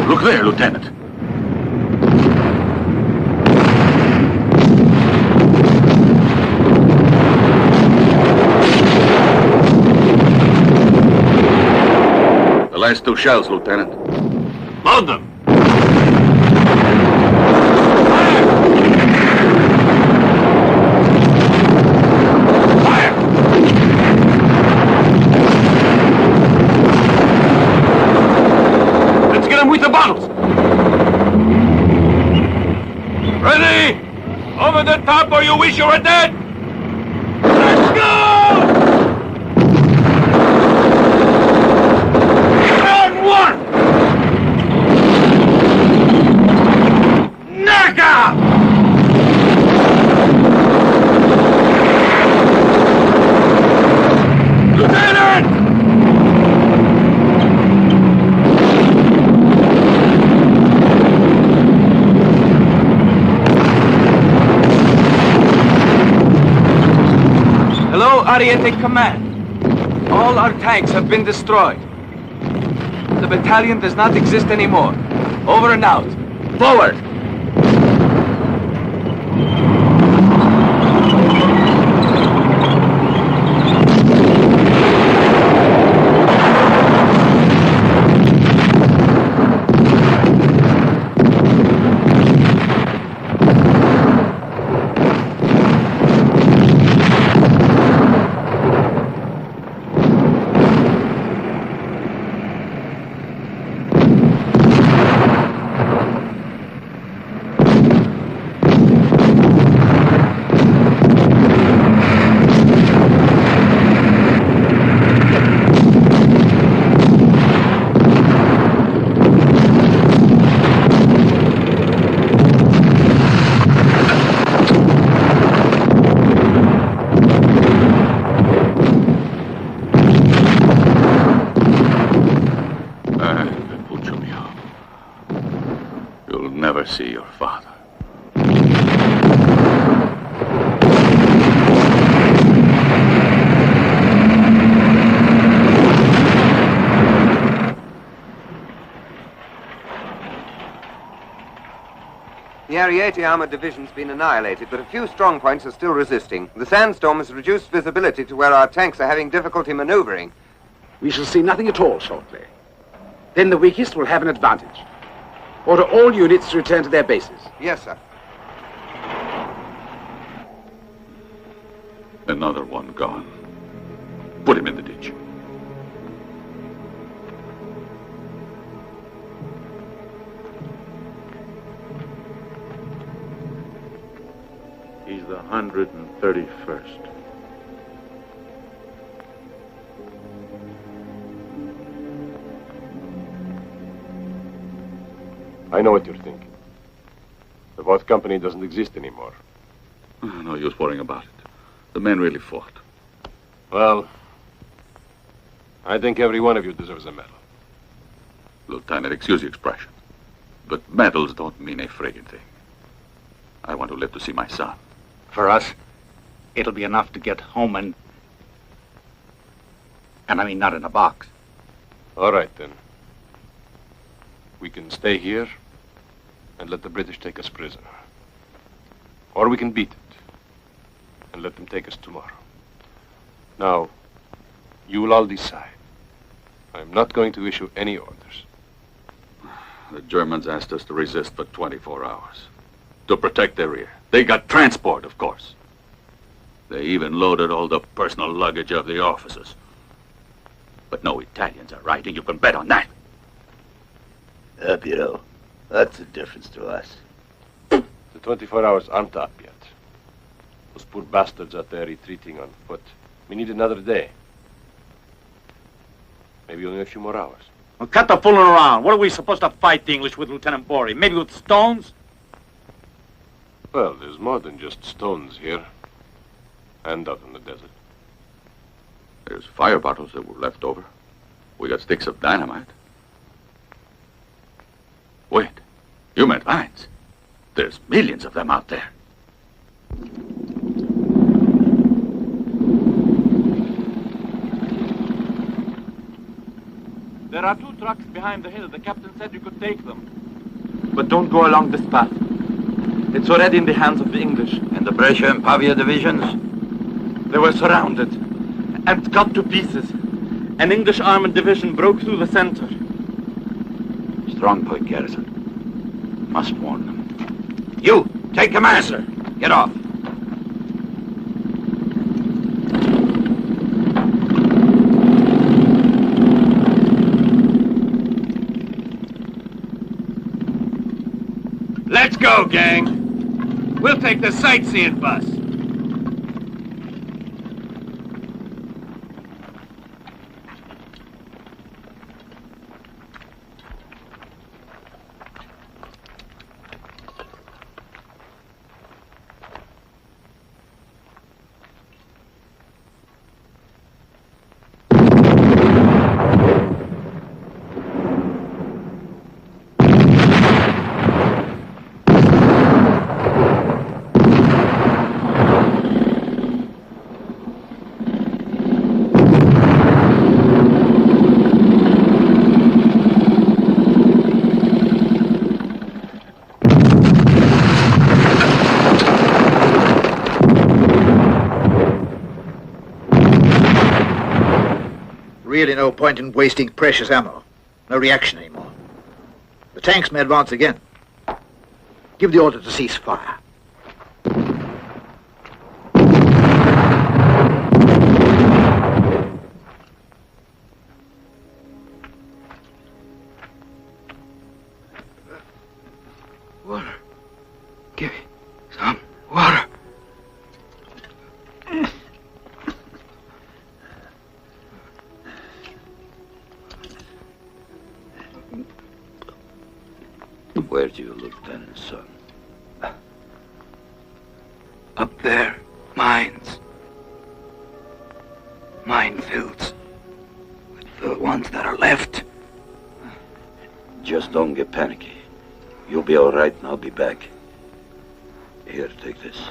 Look there, Lieutenant. last 2 shells, Lieutenant. Load them. With the bottles! Ready? Over the top or you wish you were dead! Let's go! Round 1! Knockout! Lieutenant! Ariete Command. All our tanks have been destroyed. The battalion does not exist anymore. Over and out. Forward! See your father. The Ariete armored division's been annihilated, but a few strong points are still resisting. The sandstorm has reduced visibility to where our tanks are having difficulty maneuvering. We shall see nothing at all shortly. Then the weakest will have an advantage. Order all units to return to their bases. Yes, sir. Another one gone. Put him in the ditch. He's the 131st. I know what you're thinking. The fourth company doesn't exist anymore. No use worrying about it. The men really fought. Well, I think every one of you deserves a medal. Lieutenant, excuse the expression, but medals don't mean a friggin' thing. I want to live to see my son. For us, it'll be enough to get home and I mean not in a box. All right, then. We can stay here and let the British take us prisoner. Or we can beat it and let them take us tomorrow. Now, you will all decide. I'm not going to issue any orders. The Germans asked us to resist for 24 hours. To protect their rear. They got transport, of course. They even loaded all the personal luggage of the officers. But no Italians are riding, you can bet on that. Piero, that's the difference to us. The 24 hours aren't up yet. Those poor bastards out there retreating on foot. We need another day. Maybe only a few more hours. Well, cut the fooling around. What are we supposed to fight the English with, Lieutenant Bori? Maybe with stones? Well, there's more than just stones here. And out in the desert. There's fire bottles that were left over. We got sticks of dynamite. Wait, you meant mines. There's millions of them out there. There are 2 trucks behind the hill. The captain said you could take them. But don't go along this path. It's already in the hands of the English. And the Brescia and Pavia divisions? They were surrounded and cut to pieces. An English armored division broke through the center. Strong point, Garrison. Must warn them. You, take command, sir. Get off. Let's go, gang. We'll take the sightseeing bus. Really no point in wasting precious ammo. No reaction anymore. The tanks may advance again. Give the order to cease fire. Water. Give me some water. Where's your lieutenant, son? Up there, mines. Minefields. With the ones that are left. Just don't get panicky. You'll be all right, and I'll be back. Here, take this.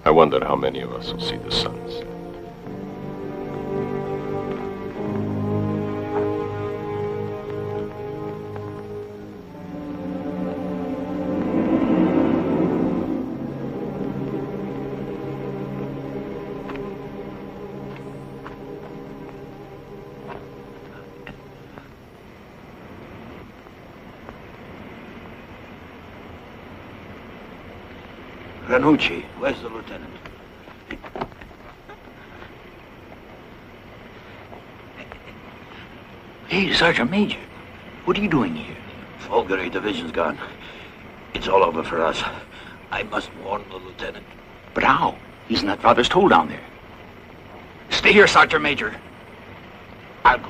I wonder how many of us will see the suns. Ranucci, where's the lieutenant? Hey, Sergeant Major. What are you doing here? Folgore division's gone. It's all over for us. I must warn the lieutenant. But how? He's in that father's hole down there. Stay here, Sergeant Major. I'll go.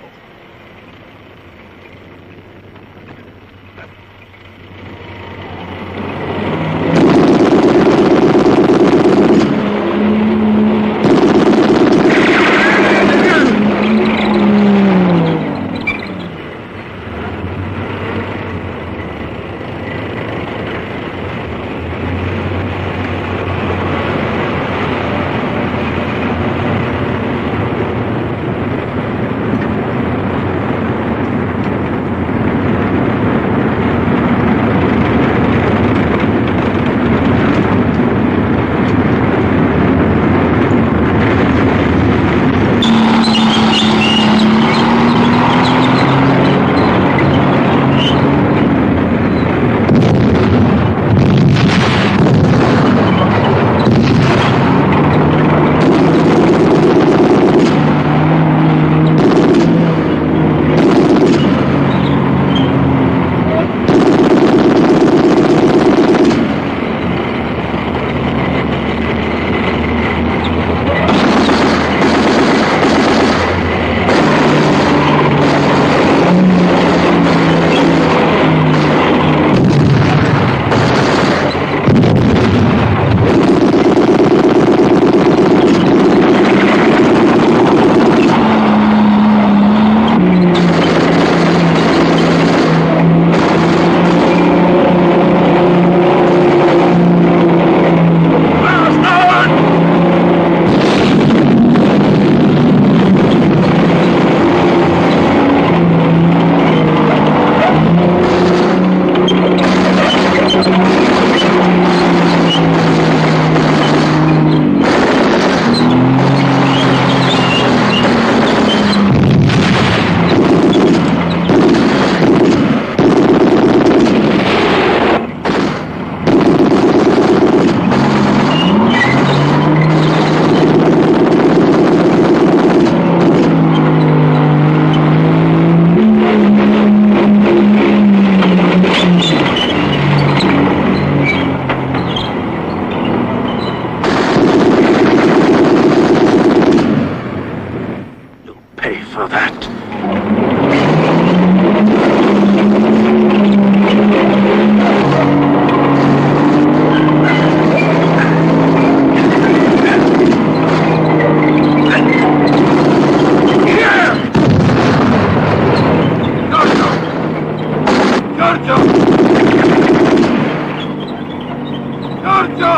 Giorgio!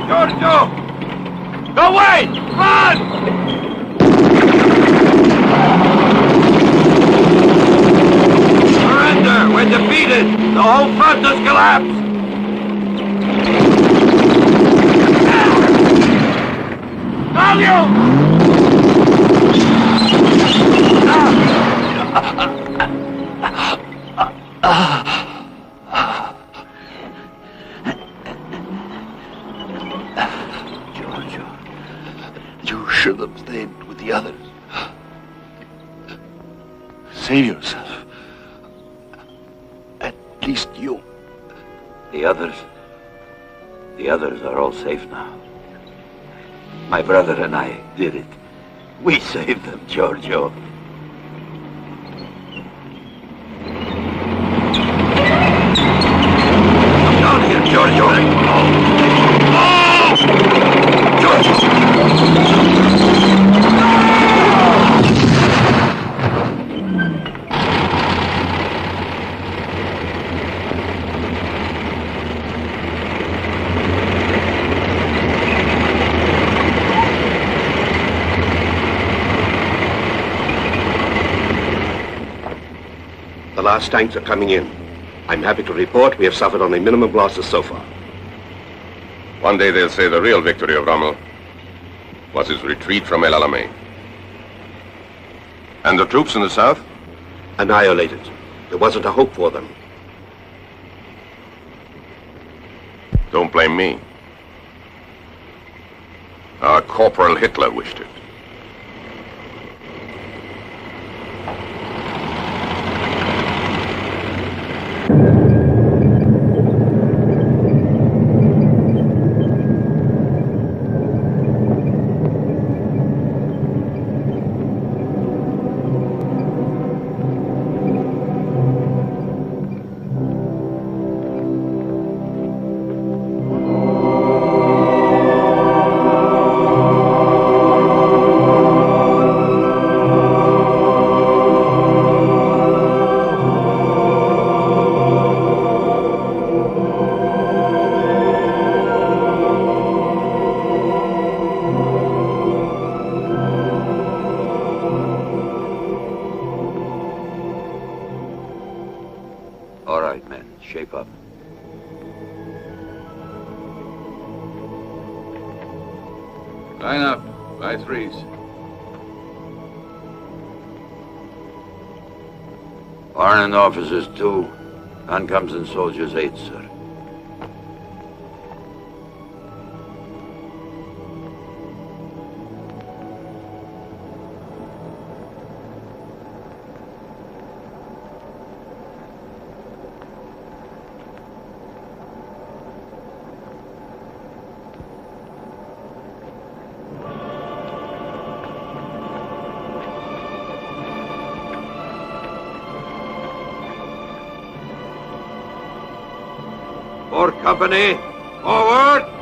Giorgio! Go away! Run! Surrender! We're defeated! The whole front has collapsed! Giorgio, you should have stayed with the others. Save yourself. At least you. The others are all safe now. My brother and I did it. We saved them, Giorgio. Come down here, Giorgio. The last tanks are coming in. I'm happy to report we have suffered only minimum losses so far. One day they'll say the real victory of Rommel was his retreat from El Alamein. And the troops in the south? Annihilated. There wasn't a hope for them. Don't blame me. Our Corporal Hitler wished it. Line up, by threes. Army officers 2, non-coms and soldiers 8, sir. Company, forward!